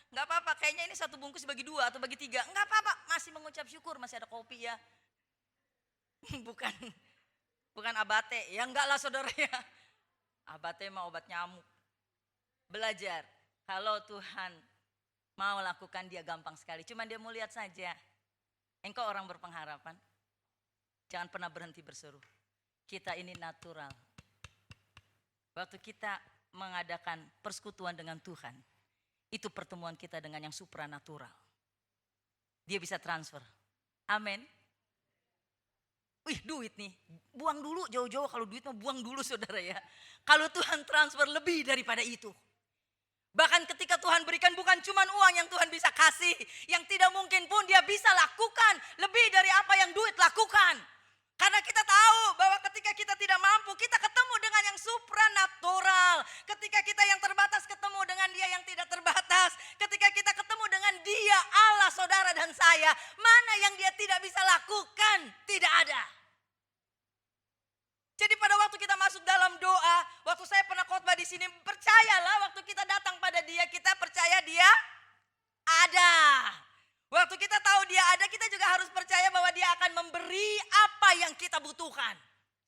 Enggak apa-apa, kayaknya ini 1 bungkus bagi 2 atau bagi 3. Enggak apa-apa, masih mengucap syukur masih ada kopi ya. Bukan abate, ya enggak lah saudara ya. Abate mah obat nyamuk. Belajar, kalau Tuhan mau lakukan dia gampang sekali. Cuman dia mau lihat saja. Engkau orang berpengharapan. Jangan pernah berhenti berseru. Kita ini natural. Waktu kita mengadakan persekutuan dengan Tuhan. Itu pertemuan kita dengan yang supranatural. Dia bisa transfer. Amin. Wih duit nih, buang dulu jauh-jauh kalau duit mah buang dulu saudara ya. Kalau Tuhan transfer lebih daripada itu. Bahkan ketika Tuhan berikan bukan cuma uang yang Tuhan bisa kasih. Yang tidak mungkin pun dia bisa lakukan lebih dari apa yang duit lakukan. Karena kita tahu bahwa ketika kita tidak mampu, kita ketemu dengan yang supranatural. Ketika kita yang terbatas ketemu dengan dia yang tidak terbatas. Ketika kita ketemu dengan dia Allah saudara dan saya. Mana yang dia tidak bisa lakukan? Tidak ada. Jadi pada waktu kita masuk dalam doa, waktu saya pernah khotbah di sini, percayalah waktu kita datang pada dia, kita percaya dia ada. Waktu kita tahu dia ada, kita juga harus percaya bahwa dia akan memberi apa yang kita butuhkan.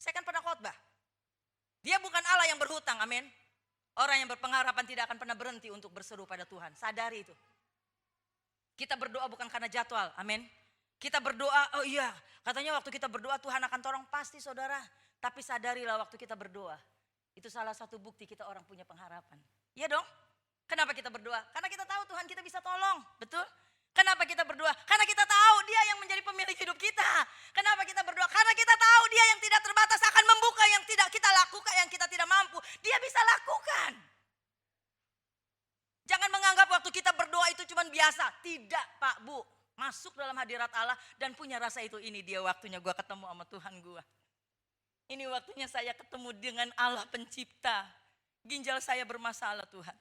Saya kan pernah khotbah. Dia bukan Allah yang berhutang, amin. Orang yang berpengharapan tidak akan pernah berhenti untuk berseru pada Tuhan. Sadari itu. Kita berdoa bukan karena jadwal, amin. Kita berdoa, oh iya, katanya waktu kita berdoa Tuhan akan tolong, pasti saudara. Tapi sadarilah waktu kita berdoa, itu salah satu bukti kita orang punya pengharapan. Iya dong? Kenapa kita berdoa? Karena kita tahu Tuhan kita bisa tolong, betul? Kenapa kita berdoa? Karena kita tahu Dia yang menjadi pemilik hidup kita. Kenapa kita berdoa? Karena kita tahu Dia yang tidak terbatas akan membuka yang tidak kita lakukan, yang kita tidak mampu. Dia bisa lakukan. Jangan menganggap waktu kita berdoa itu cuma biasa. Tidak Pak Bu. Masuk dalam hadirat Allah dan punya rasa itu. Ini dia waktunya gue ketemu sama Tuhan gue. Ini waktunya saya ketemu dengan Allah pencipta. Ginjal saya bermasalah Tuhan.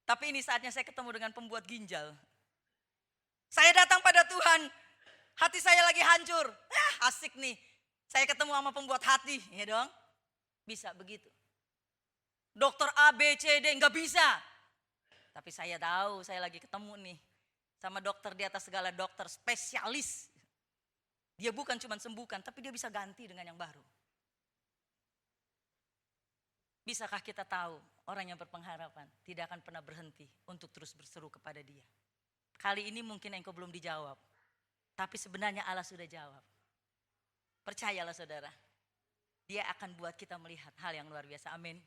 Tapi ini saatnya saya ketemu dengan pembuat ginjal. Saya datang pada Tuhan, hati saya lagi hancur. Asik nih, saya ketemu sama pembuat hati, ya dong. Bisa begitu. Dokter A, B, C, D nggak bisa. Tapi saya tahu saya lagi ketemu nih sama dokter di atas segala dokter, spesialis. Dia bukan cuma sembuhkan, tapi dia bisa ganti dengan yang baru. Bisakah kita tahu orang yang berpengharapan tidak akan pernah berhenti untuk terus berseru kepada Dia? Kali ini mungkin engkau belum dijawab. Tapi sebenarnya Allah sudah jawab. Percayalah saudara. Dia akan buat kita melihat hal yang luar biasa. Amin.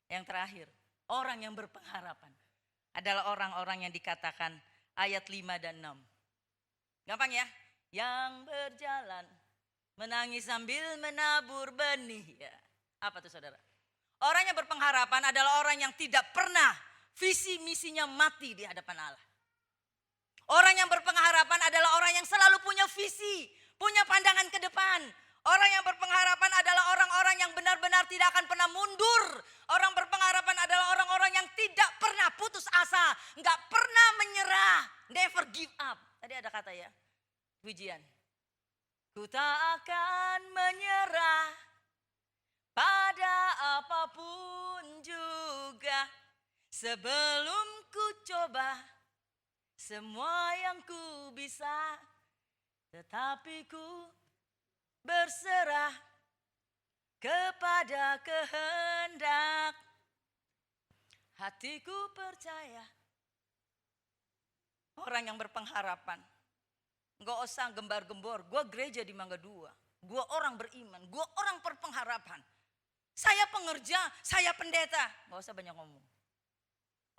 Yang terakhir. Orang yang berpengharapan. Adalah orang-orang yang dikatakan ayat 5 dan 6. Gampang ya. Yang berjalan. Menangis sambil menabur benih. Ya. Apa tuh saudara? Orang yang berpengharapan adalah orang yang tidak pernah visi misinya mati di hadapan Allah. Orang yang berpengharapan adalah orang yang selalu punya visi, punya pandangan ke depan. Orang yang berpengharapan adalah orang-orang yang benar-benar tidak akan pernah mundur. Orang berpengharapan adalah orang-orang yang tidak pernah putus asa, nggak pernah menyerah, never give up. Tadi ada kata ya, pujian. Ku tak akan menyerah pada apapun juga sebelum ku coba. Semua yang ku bisa, tetapi ku berserah kepada kehendak. Hatiku percaya. Orang yang berpengharapan. Gak usah gembar-gembor, gue gereja di Mangga 2. Gue orang beriman, gue orang berpengharapan. Saya pengerja, saya pendeta. Gak usah banyak ngomong.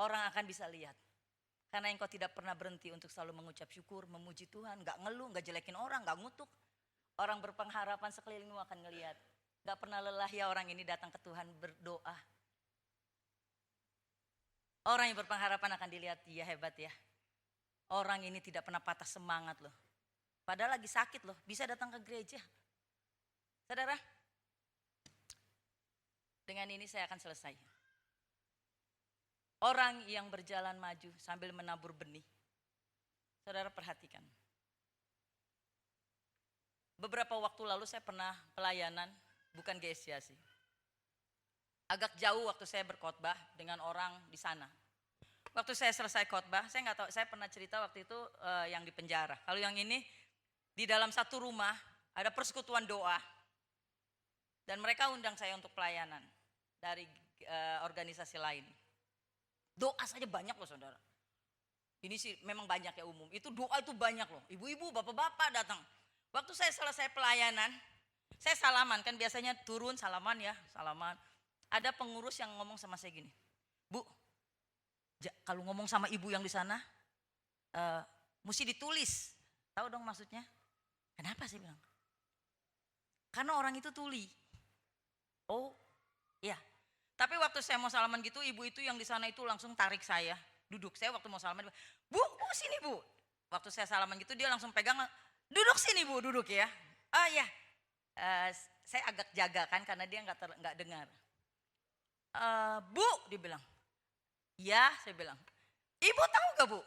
Orang akan bisa lihat. Karena engkau tidak pernah berhenti untuk selalu mengucap syukur, memuji Tuhan, gak ngeluh, gak jelekin orang, gak ngutuk. Orang berpengharapan sekelilingmu akan ngelihat. Gak pernah lelah ya orang ini datang ke Tuhan berdoa. Orang yang berpengharapan akan dilihat, dia hebat ya. Orang ini tidak pernah patah semangat loh. Padahal lagi sakit loh, bisa datang ke gereja. Saudara, dengan ini saya akan selesai. Orang yang berjalan maju sambil menabur benih. Saudara perhatikan. Beberapa waktu lalu saya pernah pelayanan, bukan GSIA sih. Agak jauh waktu saya berkhotbah dengan orang di sana. Waktu saya selesai khotbah, saya nggak tahu, saya pernah cerita waktu itu yang di penjara. Kalau yang ini di dalam satu rumah ada persekutuan doa. Dan mereka undang saya untuk pelayanan dari organisasi lain. Doa saja banyak loh saudara. Ini sih memang banyak ya umum. Itu doa itu banyak loh. Ibu-ibu, bapak-bapak datang. Waktu saya selesai pelayanan, saya salaman. Kan biasanya turun salaman ya, salaman. Ada pengurus yang ngomong sama saya gini. Bu, kalau ngomong sama ibu yang di sana, mesti ditulis. Tahu dong maksudnya? Kenapa sih bilang? Karena orang itu tuli. Oh, iya. Tapi waktu saya mau salaman gitu, ibu itu yang di sana itu langsung tarik saya. Duduk, saya waktu mau salaman, bu sini bu. Waktu saya salaman gitu dia langsung pegang, duduk sini bu, duduk ya. Oh iya, saya agak jaga kan karena dia nggak dengar. Bu, dia bilang. Ya, saya bilang. Ibu tahu gak bu?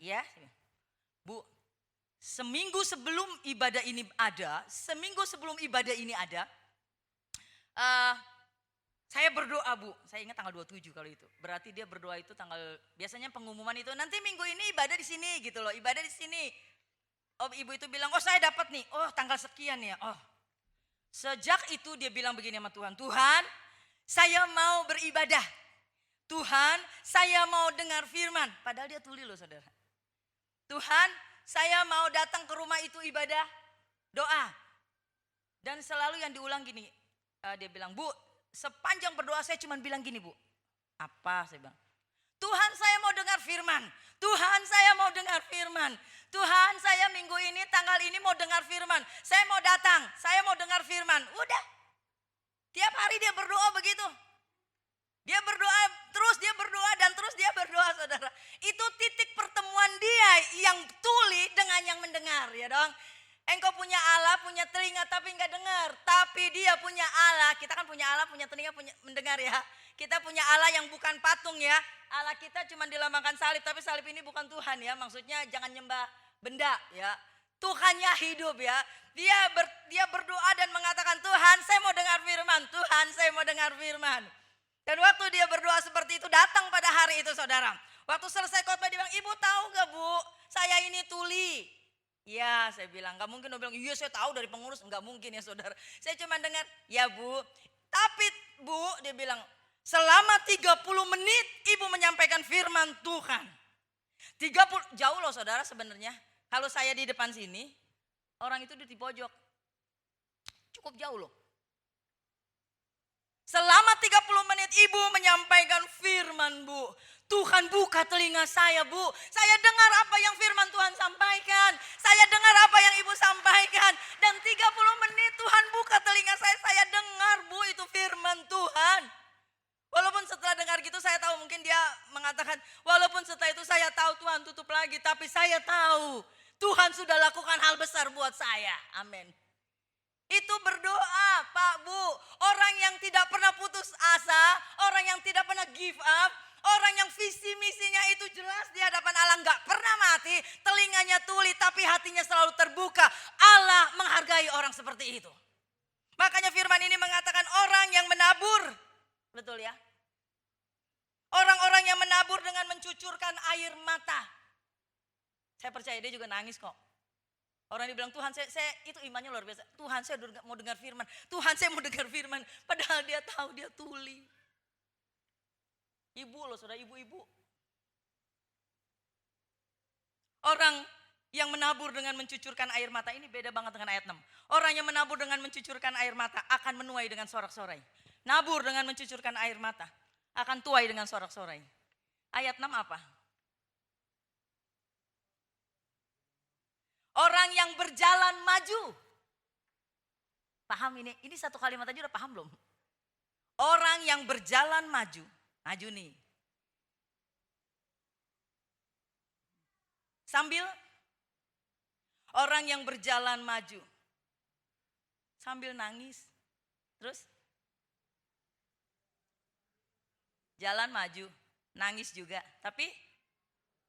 Ya, bu. Seminggu sebelum ibadah ini ada, saya berdoa bu, saya ingat tanggal 27 kalau itu. Berarti dia berdoa itu biasanya pengumuman itu nanti minggu ini ibadah di sini gitu loh, ibadah di sini. Oh ibu itu bilang, oh saya dapat nih, oh tanggal sekian ya, oh. Sejak itu dia bilang begini sama Tuhan, Tuhan saya mau beribadah. Tuhan saya mau dengar firman. Padahal dia tuli loh saudara. Tuhan saya mau datang ke rumah itu ibadah, doa. Dan selalu yang diulang gini, dia bilang, Bu sepanjang berdoa saya cuma bilang gini Bu. Apa saya bilang? Tuhan saya mau dengar firman. Tuhan saya mau dengar firman. Tuhan saya minggu ini tanggal ini mau dengar firman. Saya mau datang, saya mau dengar firman. Udah. Tiap hari dia berdoa begitu. Dia berdoa, terus dia berdoa dan terus dia berdoa saudara. Itu titik pertemuan dia yang tuli dengan yang mendengar ya dong. Engkau punya Allah, punya telinga tapi enggak dengar. Tapi dia punya Allah, kita kan punya Allah, punya telinga, punya mendengar ya. Kita punya Allah yang bukan patung ya. Allah kita cuma dilambangkan salib, tapi salib ini bukan Tuhan ya. Maksudnya jangan nyembah benda ya. Tuhannya hidup ya. Dia berdoa dan mengatakan, Tuhan saya mau dengar firman. Tuhan saya mau dengar firman. Dan waktu dia berdoa seperti itu datang pada hari itu saudara. Waktu selesai khotbah dia bilang, Ibu tahu gak Bu, saya ini tuli. Ya saya bilang, gak mungkin. Dia bilang, iya saya tahu dari pengurus. Gak mungkin ya saudara. Saya cuma dengar, ya Bu. Tapi Bu, dia bilang, selama 30 menit Ibu menyampaikan firman Tuhan. 30, jauh loh saudara sebenarnya. Kalau saya di depan sini, orang itu di pojok. Cukup jauh loh. Selama 30 menit Ibu menyampaikan firman Bu. Tuhan buka telinga saya Bu. Saya dengar apa yang firman Tuhan sampaikan. Saya dengar apa yang Ibu sampaikan. Dan 30 menit Tuhan buka telinga saya dengar Bu itu firman Tuhan. Walaupun setelah dengar gitu saya tahu mungkin dia mengatakan. Walaupun setelah itu saya tahu Tuhan tutup lagi. Tapi saya tahu Tuhan sudah lakukan hal besar buat saya. Amin. Itu berdoa Pak Bu. Orang yang tidak pernah putus asa. Orang yang tidak pernah give up. Orang yang visi misinya itu jelas di hadapan Allah, gak pernah mati. Telinganya tuli tapi hatinya selalu terbuka. Allah menghargai orang seperti itu. Makanya firman ini mengatakan orang yang menabur. Betul ya. Orang-orang yang menabur dengan mencucurkan air mata. Saya percaya dia juga nangis kok. Orang dibilang Tuhan saya itu imannya luar biasa. Tuhan saya mau dengar firman. Tuhan saya mau dengar firman. Padahal dia tahu dia tuli. Ibu loh saudara, ibu-ibu. Orang yang menabur dengan mencucurkan air mata ini beda banget dengan ayat 6. Orang yang menabur dengan mencucurkan air mata akan menuai dengan sorak-sorai. Nabur dengan mencucurkan air mata akan tuai dengan sorak-sorai. Ayat 6 apa? Orang yang berjalan maju. Paham ini? Ini satu kalimat aja udah paham belum? Orang yang berjalan maju. Maju nih. Sambil orang yang berjalan maju. Sambil nangis. Terus jalan maju, nangis juga, tapi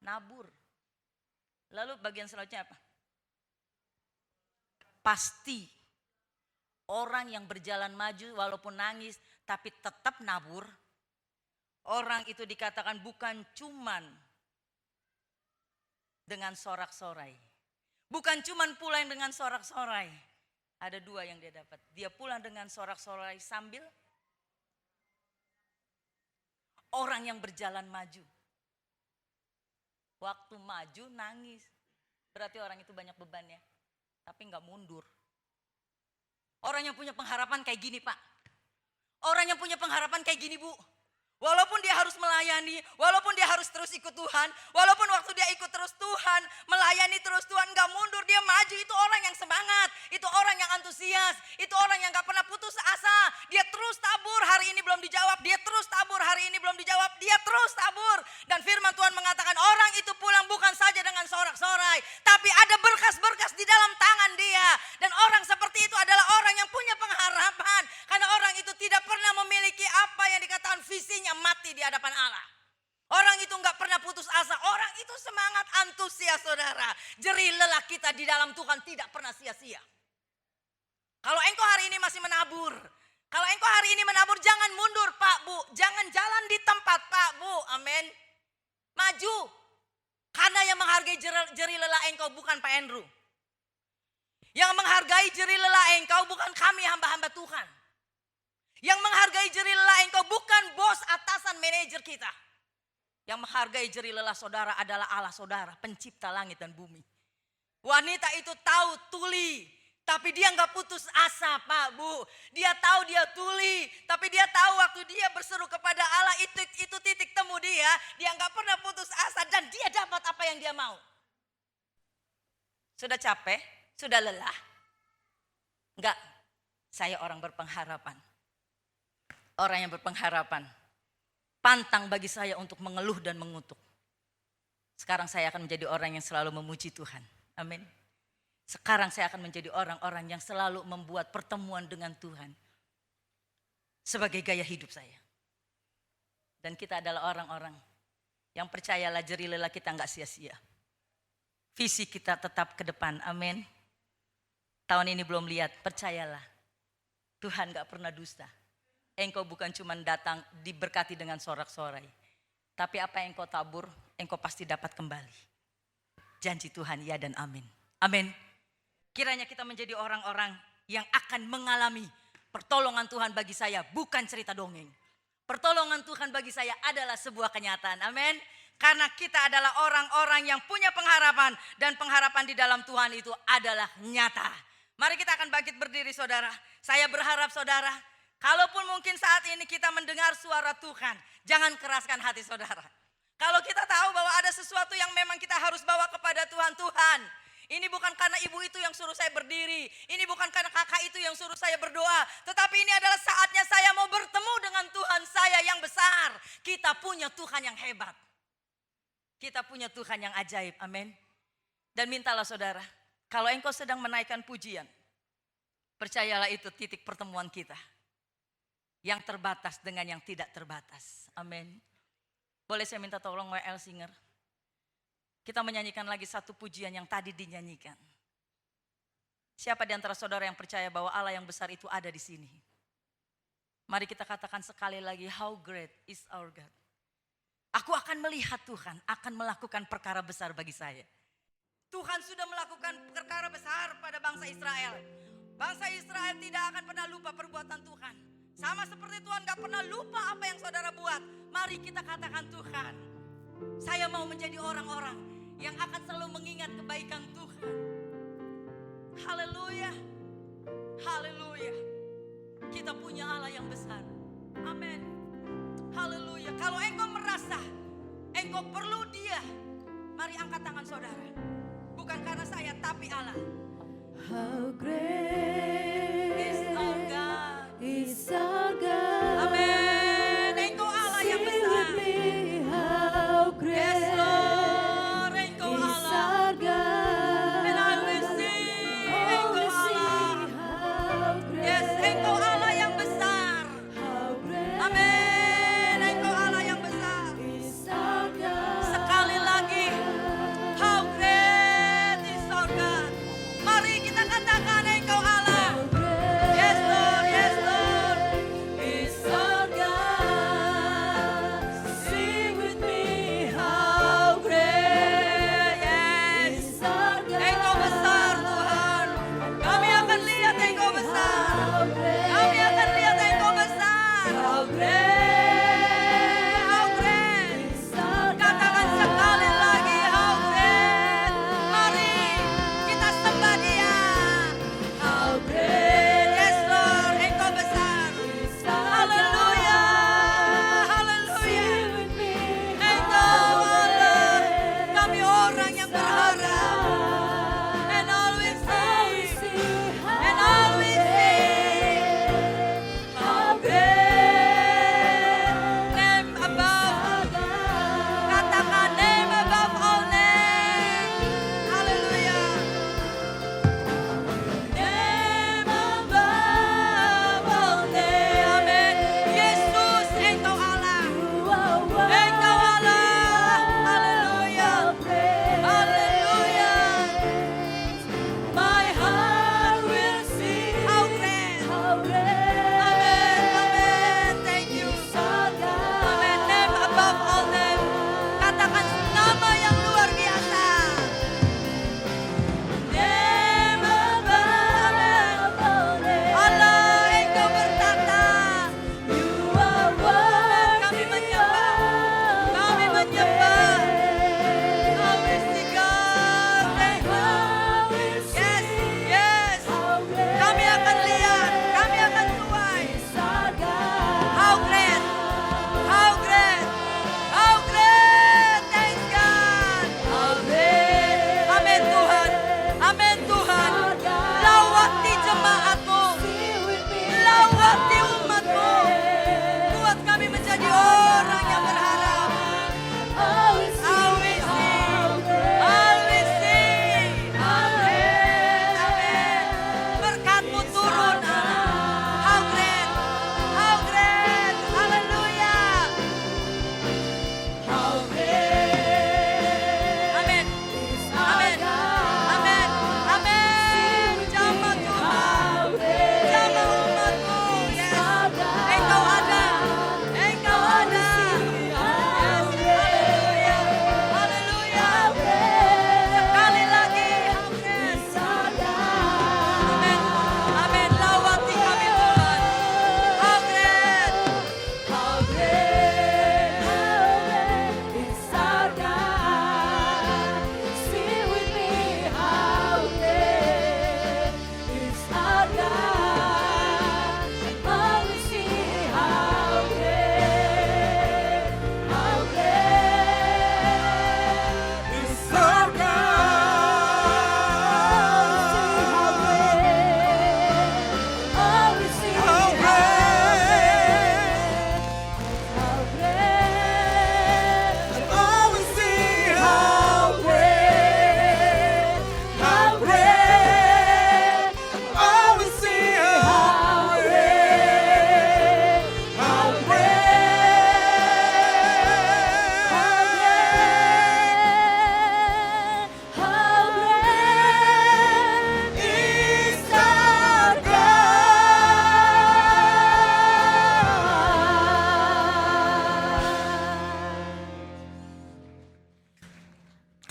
nabur. Lalu bagian selanjutnya apa? Pasti orang yang berjalan maju walaupun nangis tapi tetap nabur. Orang itu dikatakan bukan cuman dengan sorak-sorai. Bukan cuman pulang dengan sorak-sorai. Ada dua yang dia dapat. Dia pulang dengan sorak-sorai sambil orang yang berjalan maju. Waktu maju nangis. Berarti orang itu banyak bebannya. Tapi enggak mundur. Orang yang punya pengharapan kayak gini Pak. Orang yang punya pengharapan kayak gini Bu. Walaupun dia harus melayani, walaupun dia harus terus ikut Tuhan, walaupun waktu dia ikut terus Tuhan, melayani terus Tuhan, gak mundur, dia maju, itu orang yang semangat, itu orang yang antusias, itu orang yang gak pernah putus asa, dia terus tabur, hari ini belum dijawab, dia terus tabur, hari ini belum dijawab, dia terus tabur. Dan firman Tuhan mengatakan orang itu pulang bukan saja dengan sorak-sorai, tapi ada berkas-berkas di dalam tangan dia. Dan orang seperti itu adalah orang yang punya pengharapan, karena orang itu tidak pernah memiliki apa yang dikatakan visinya mati di hadapan Allah. Orang itu enggak pernah putus asa. Orang itu semangat, antusias saudara. Jerih lelah kita di dalam Tuhan tidak pernah sia-sia. Kalau engkau hari ini masih menabur. Kalau engkau hari ini menabur jangan mundur Pak Bu. Jangan jalan di tempat Pak Bu. Amin. Maju. Karena yang menghargai jerih lelah engkau bukan Pak Andrew. Yang menghargai menghargai jerih lelah engkau bukan kami hamba-hamba Tuhan. Yang menghargai jerih lelah engkau bukan bos, atasan, manajer kita. Yang menghargai jerih lelah saudara adalah Allah saudara, pencipta langit dan bumi. Wanita itu tahu tuli, tapi dia nggak putus asa, Pak, Bu. Dia tahu dia tuli, tapi dia tahu waktu dia berseru kepada Allah itu titik temu dia. Dia nggak pernah putus asa dan dia dapat apa yang dia mau. Sudah capek? Sudah lelah? Enggak, saya orang berpengharapan. Orang yang berpengharapan. Pantang bagi saya untuk mengeluh dan mengutuk. Sekarang saya akan menjadi orang yang selalu memuji Tuhan. Amin. Sekarang saya akan menjadi orang-orang yang selalu membuat pertemuan dengan Tuhan sebagai gaya hidup saya. Dan kita adalah orang-orang yang percayalah jerih lelah kita enggak sia-sia. Visi kita tetap ke depan. Amin. Tahun ini belum lihat, percayalah. Tuhan enggak pernah dusta. Engkau bukan cuma datang diberkati dengan sorak-sorai. Tapi apa yang engkau tabur, engkau pasti dapat kembali. Janji Tuhan ya dan amin. Amin. Kiranya kita menjadi orang-orang yang akan mengalami pertolongan Tuhan bagi saya. Bukan cerita dongeng. Pertolongan Tuhan bagi saya adalah sebuah kenyataan. Amin. Karena kita adalah orang-orang yang punya pengharapan. Dan pengharapan di dalam Tuhan itu adalah nyata. Mari kita akan bangkit berdiri saudara. Saya berharap saudara, kalaupun mungkin saat ini kita mendengar suara Tuhan, jangan keraskan hati saudara. Kalau kita tahu bahwa ada sesuatu yang memang kita harus bawa kepada Tuhan, Tuhan, ini bukan karena ibu itu yang suruh saya berdiri, ini bukan karena kakak itu yang suruh saya berdoa, tetapi ini adalah saatnya saya mau bertemu dengan Tuhan saya yang besar. Kita punya Tuhan yang hebat. Kita punya Tuhan yang ajaib, amin. Dan mintalah saudara, kalau engkau sedang menaikkan pujian, percayalah itu titik pertemuan kita. Yang terbatas dengan yang tidak terbatas. Amin. Boleh saya minta tolong WL Singer? Kita menyanyikan lagi satu pujian yang tadi dinyanyikan. Siapa di antara saudara yang percaya bahwa Allah yang besar itu ada di sini? Mari kita katakan sekali lagi, how great is our God. Aku akan melihat Tuhan akan melakukan perkara besar bagi saya. Tuhan sudah melakukan perkara besar pada bangsa Israel. Bangsa Israel tidak akan pernah lupa perbuatan Tuhan. Sama seperti Tuhan gak pernah lupa apa yang saudara buat. Mari kita katakan Tuhan, saya mau menjadi orang-orang yang akan selalu mengingat kebaikan Tuhan. Haleluya. Haleluya. Kita punya Allah yang besar. Amin. Haleluya. Kalau engkau merasa engkau perlu dia, mari angkat tangan saudara. Bukan karena saya tapi Allah. How great Is our God. is our God. Amin. Engkau Allah yang besar. How great Yes Lord. Engkau is Allah. our God. And I will sing. Engkau Allah. How great Yes, engkau Allah yang besar. how great Amin. Engkau Allah yang besar. is our God. Sekali lagi. How great is our God. Mari kita katakan engkau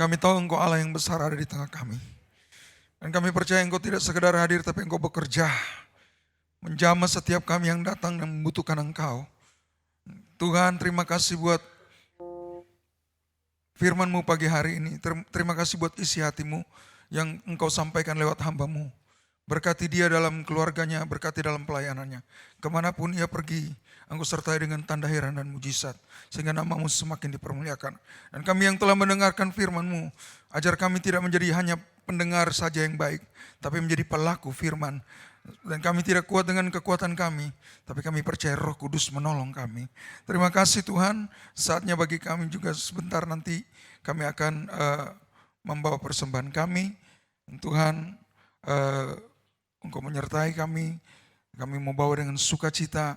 kami tahu Engkau Allah yang besar ada di tengah kami. Dan kami percaya Engkau tidak sekedar hadir, tapi Engkau bekerja. Menjamah setiap kami yang datang dan membutuhkan Engkau. Tuhan, terima kasih buat firman-Mu pagi hari ini. Terima kasih buat isi hati-Mu yang Engkau sampaikan lewat hamba-Mu. Berkati dia dalam keluarganya, berkati dalam pelayanannya. Kemanapun ia pergi, Engkau sertai dengan tanda heran dan mujizat. Sehingga nama-Mu semakin dipermuliakan. Dan kami yang telah mendengarkan firman-Mu, ajar kami tidak menjadi hanya pendengar saja yang baik, tapi menjadi pelaku firman. Dan kami tidak kuat dengan kekuatan kami, tapi kami percaya Roh Kudus menolong kami. Terima kasih Tuhan, saatnya bagi kami juga sebentar nanti kami akan membawa persembahan kami. Tuhan, Engkau menyertai kami mau bawa dengan sukacita,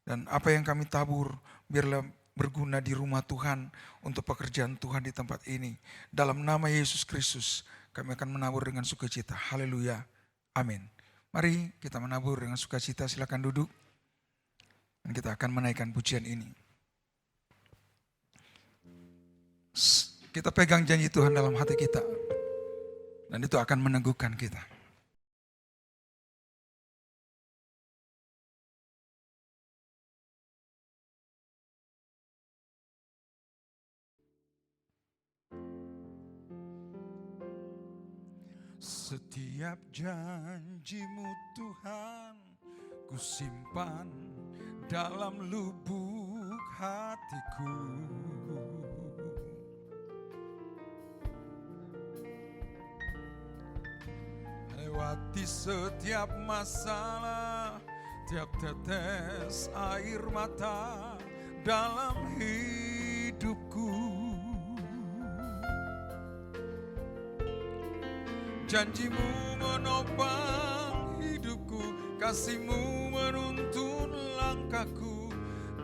dan apa yang kami tabur biarlah berguna di rumah Tuhan untuk pekerjaan Tuhan di tempat ini. Dalam nama Yesus Kristus kami akan menabur dengan sukacita. Haleluya. Amin. Mari kita menabur dengan sukacita, silakan duduk. Dan kita akan menaikkan pujian ini. Kita pegang janji Tuhan dalam hati kita. Dan itu akan meneguhkan kita. Setiap janji-Mu Tuhan, ku simpan dalam lubuk hatiku. Lewati setiap masalah, tiap tetes air mata dalam hidupku. Janji-Mu menopang hidupku, kasih-Mu menuntun langkahku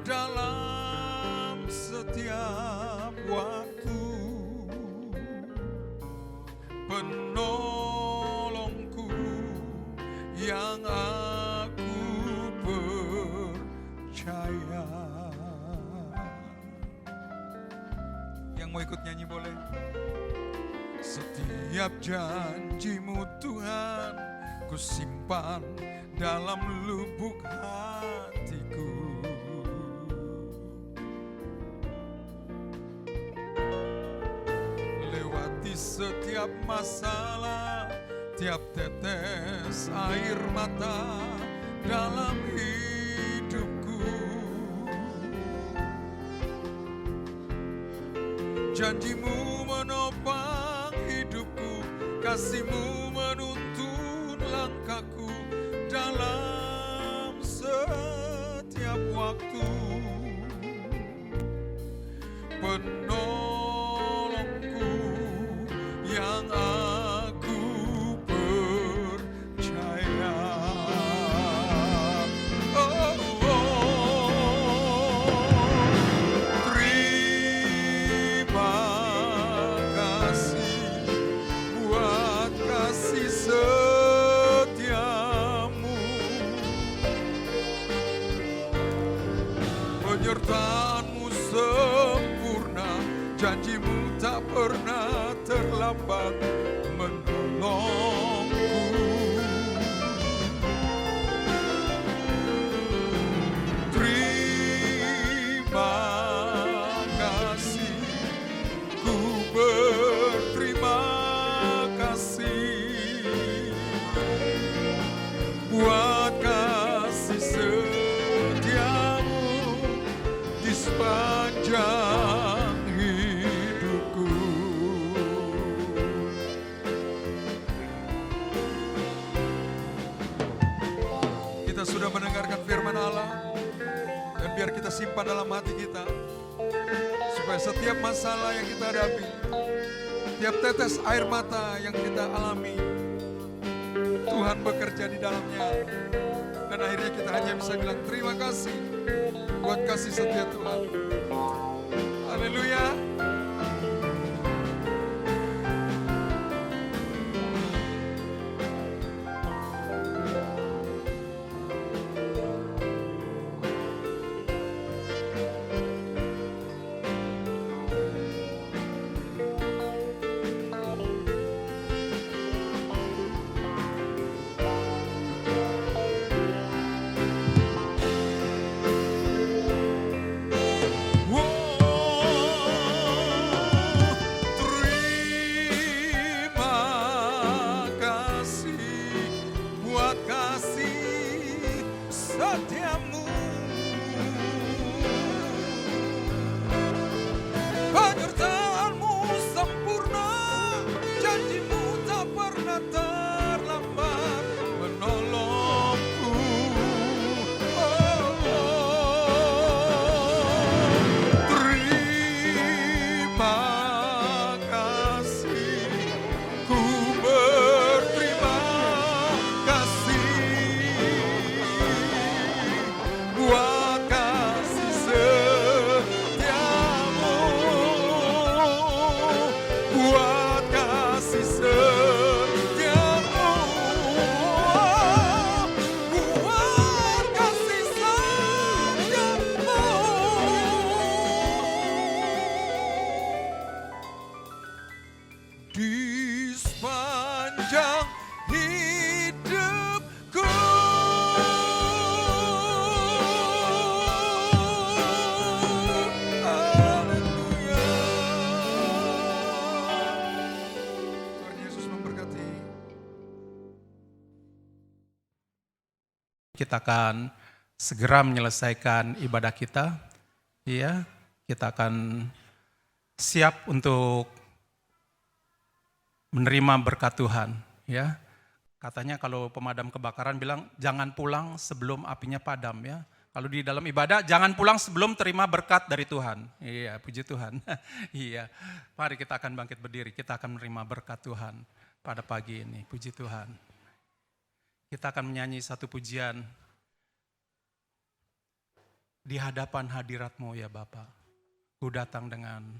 dalam setiap waktu. Penolongku yang aku percaya. Yang mau ikut nyanyi boleh. Setiap janji-Mu Tuhan, ku simpan dalam lubuk hatiku. Lewati setiap masalah, tiap tetes air mata dalam hidupku. Janji-Mu menopang hidupku, kasih-Mu menuntun langkahku dalam setiap waktu. Penolongku yang aku percaya. Terima kasih buat kasih setiamu, penyertaan-Mu sempurna, janji-Mu tak pernah terlambat menolongku. Terima kasih, ku berterima kasih buat kasih setiamu di sepanjang hidupku. Kita sudah mendengarkan firman Allah, dan biar kita simpan dalam hati kita, supaya setiap masalah yang kita hadapi, tiap tetes air mata yang kita alami, Tuhan bekerja di dalamnya. Dan akhirnya kita hanya bisa bilang terima kasih buat kasih setia Tuhan. Haleluya. setiamu. Penyertaanmu sempurna, janjimu tak pernah terlambat menolongku. Terima kasih, ku berterima kasih buat kasih setiamu, buat kasih setiamu, buat kasih setiamu. Di sepanjang hidupku, haleluya. Tuhan Yesus memberkati. Kita akan segera menyelesaikan ibadah kita. Iya, kita akan siap untuk menerima berkat Tuhan, ya. Katanya kalau pemadam kebakaran bilang jangan pulang sebelum apinya padam, ya. Kalau di dalam ibadah jangan pulang sebelum terima berkat dari Tuhan. Iya, puji Tuhan. Iya. Mari kita akan bangkit berdiri, kita akan menerima berkat Tuhan pada pagi ini. Puji Tuhan. Kita akan menyanyi satu pujian. Di hadapan hadirat-Mu ya Bapa, ku datang dengan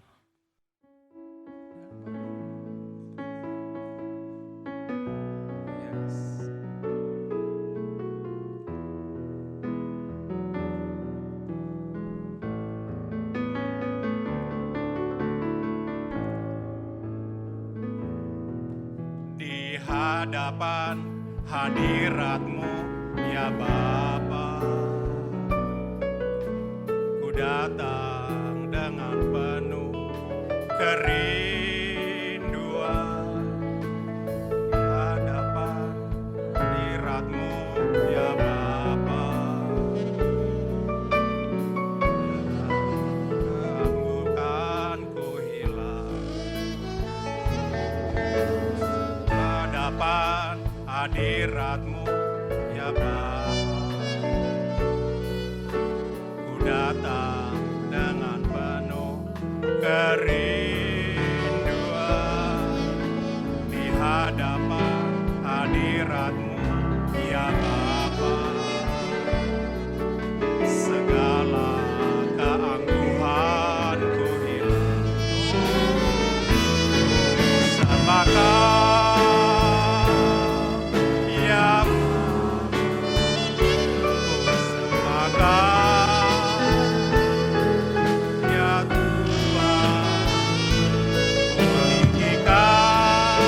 di hadapan hadirat-Mu ya Bapa, ku datang dengan penuh kerinduan. Di hadapan hadirat-Mu ya Bapa, bukan ku hilang. Hadapan hadirat-Mu ya Bapa, ku datang dengan penuh kerinduan. Di hadapan hadirat-Mu ya Bapa, segala keangkuhanku hilang. Sembahkan ya ya Tuhan, ku tinggikan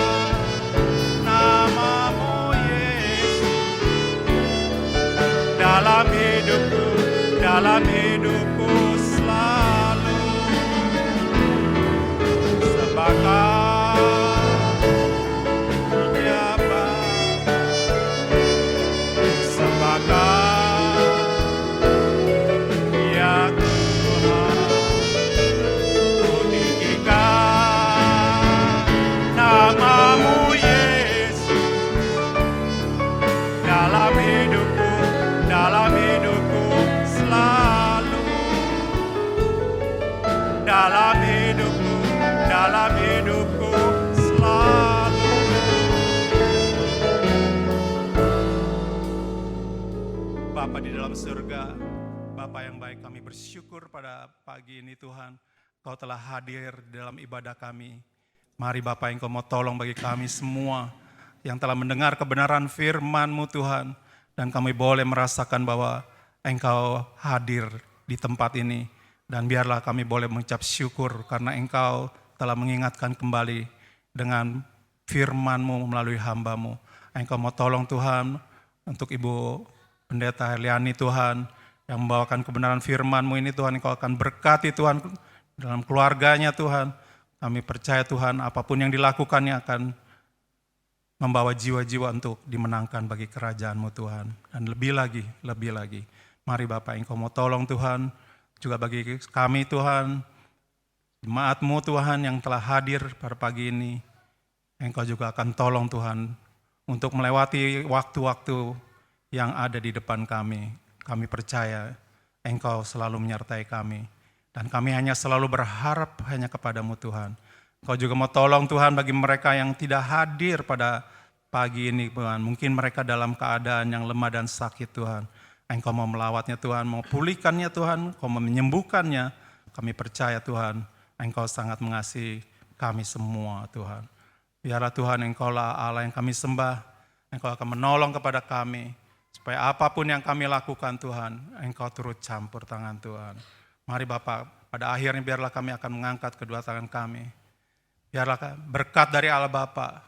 nama-Mu Yesus dalam hidupku selalu. Sembahkan ya Bapa, sembahkan ya Tuhan, ku tinggikan nama-Mu Yesus dalam hidupku selalu. Dalam hidupku selalu. Bapa di dalam surga, Bapa yang baik, kami bersyukur pada pagi ini Tuhan, Kau telah hadir dalam ibadah kami. Mari Bapa, Engkau mau tolong bagi kami semua yang telah mendengar kebenaran firman-Mu Tuhan, dan kami boleh merasakan bahwa Engkau hadir di tempat ini, dan biarlah kami boleh mengucap syukur karena Engkau telah mengingatkan kembali dengan firman-Mu melalui hamba-Mu. Engkau mau tolong Tuhan untuk Ibu Pendeta Heliani Tuhan, yang membawakan kebenaran firman-Mu ini Tuhan, Engkau akan berkati Tuhan dalam keluarganya Tuhan. Kami percaya Tuhan apapun yang dilakukannya akan membawa jiwa-jiwa untuk dimenangkan bagi kerajaan-Mu Tuhan. Dan lebih lagi. Mari Bapak, Engkau mau tolong Tuhan, juga bagi kami Tuhan, jemaat-Mu Tuhan yang telah hadir pada pagi ini, Engkau juga akan tolong Tuhan untuk melewati waktu-waktu yang ada di depan kami. Kami percaya Engkau selalu menyertai kami. Dan kami hanya selalu berharap hanya kepadamu Tuhan. Engkau juga mau tolong Tuhan bagi mereka yang tidak hadir pada pagi ini Tuhan. Mungkin mereka dalam keadaan yang lemah dan sakit Tuhan. Engkau mau melawatnya Tuhan, mau pulihkannya Tuhan, Engkau mau menyembuhkannya. Kami percaya Tuhan, Engkau sangat mengasihi kami semua Tuhan. Biarlah Tuhan Engkaulah Allah yang kami sembah, Engkau akan menolong kepada kami, supaya apapun yang kami lakukan Tuhan, Engkau turut campur tangan Tuhan. Mari Bapak, pada akhirnya biarlah kami akan mengangkat kedua tangan kami. Biarlah berkat dari Allah Bapa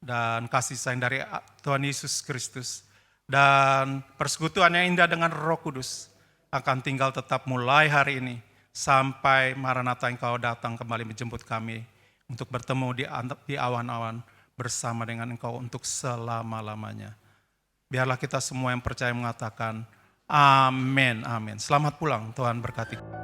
dan kasih sayang dari Tuhan Yesus Kristus dan persekutuan yang indah dengan Roh Kudus akan tinggal tetap mulai hari ini sampai Maranatha Engkau datang kembali menjemput kami untuk bertemu di awan-awan bersama dengan Engkau untuk selama-lamanya. Biarlah kita semua yang percaya mengatakan amin, amin. Selamat pulang, Tuhan berkati.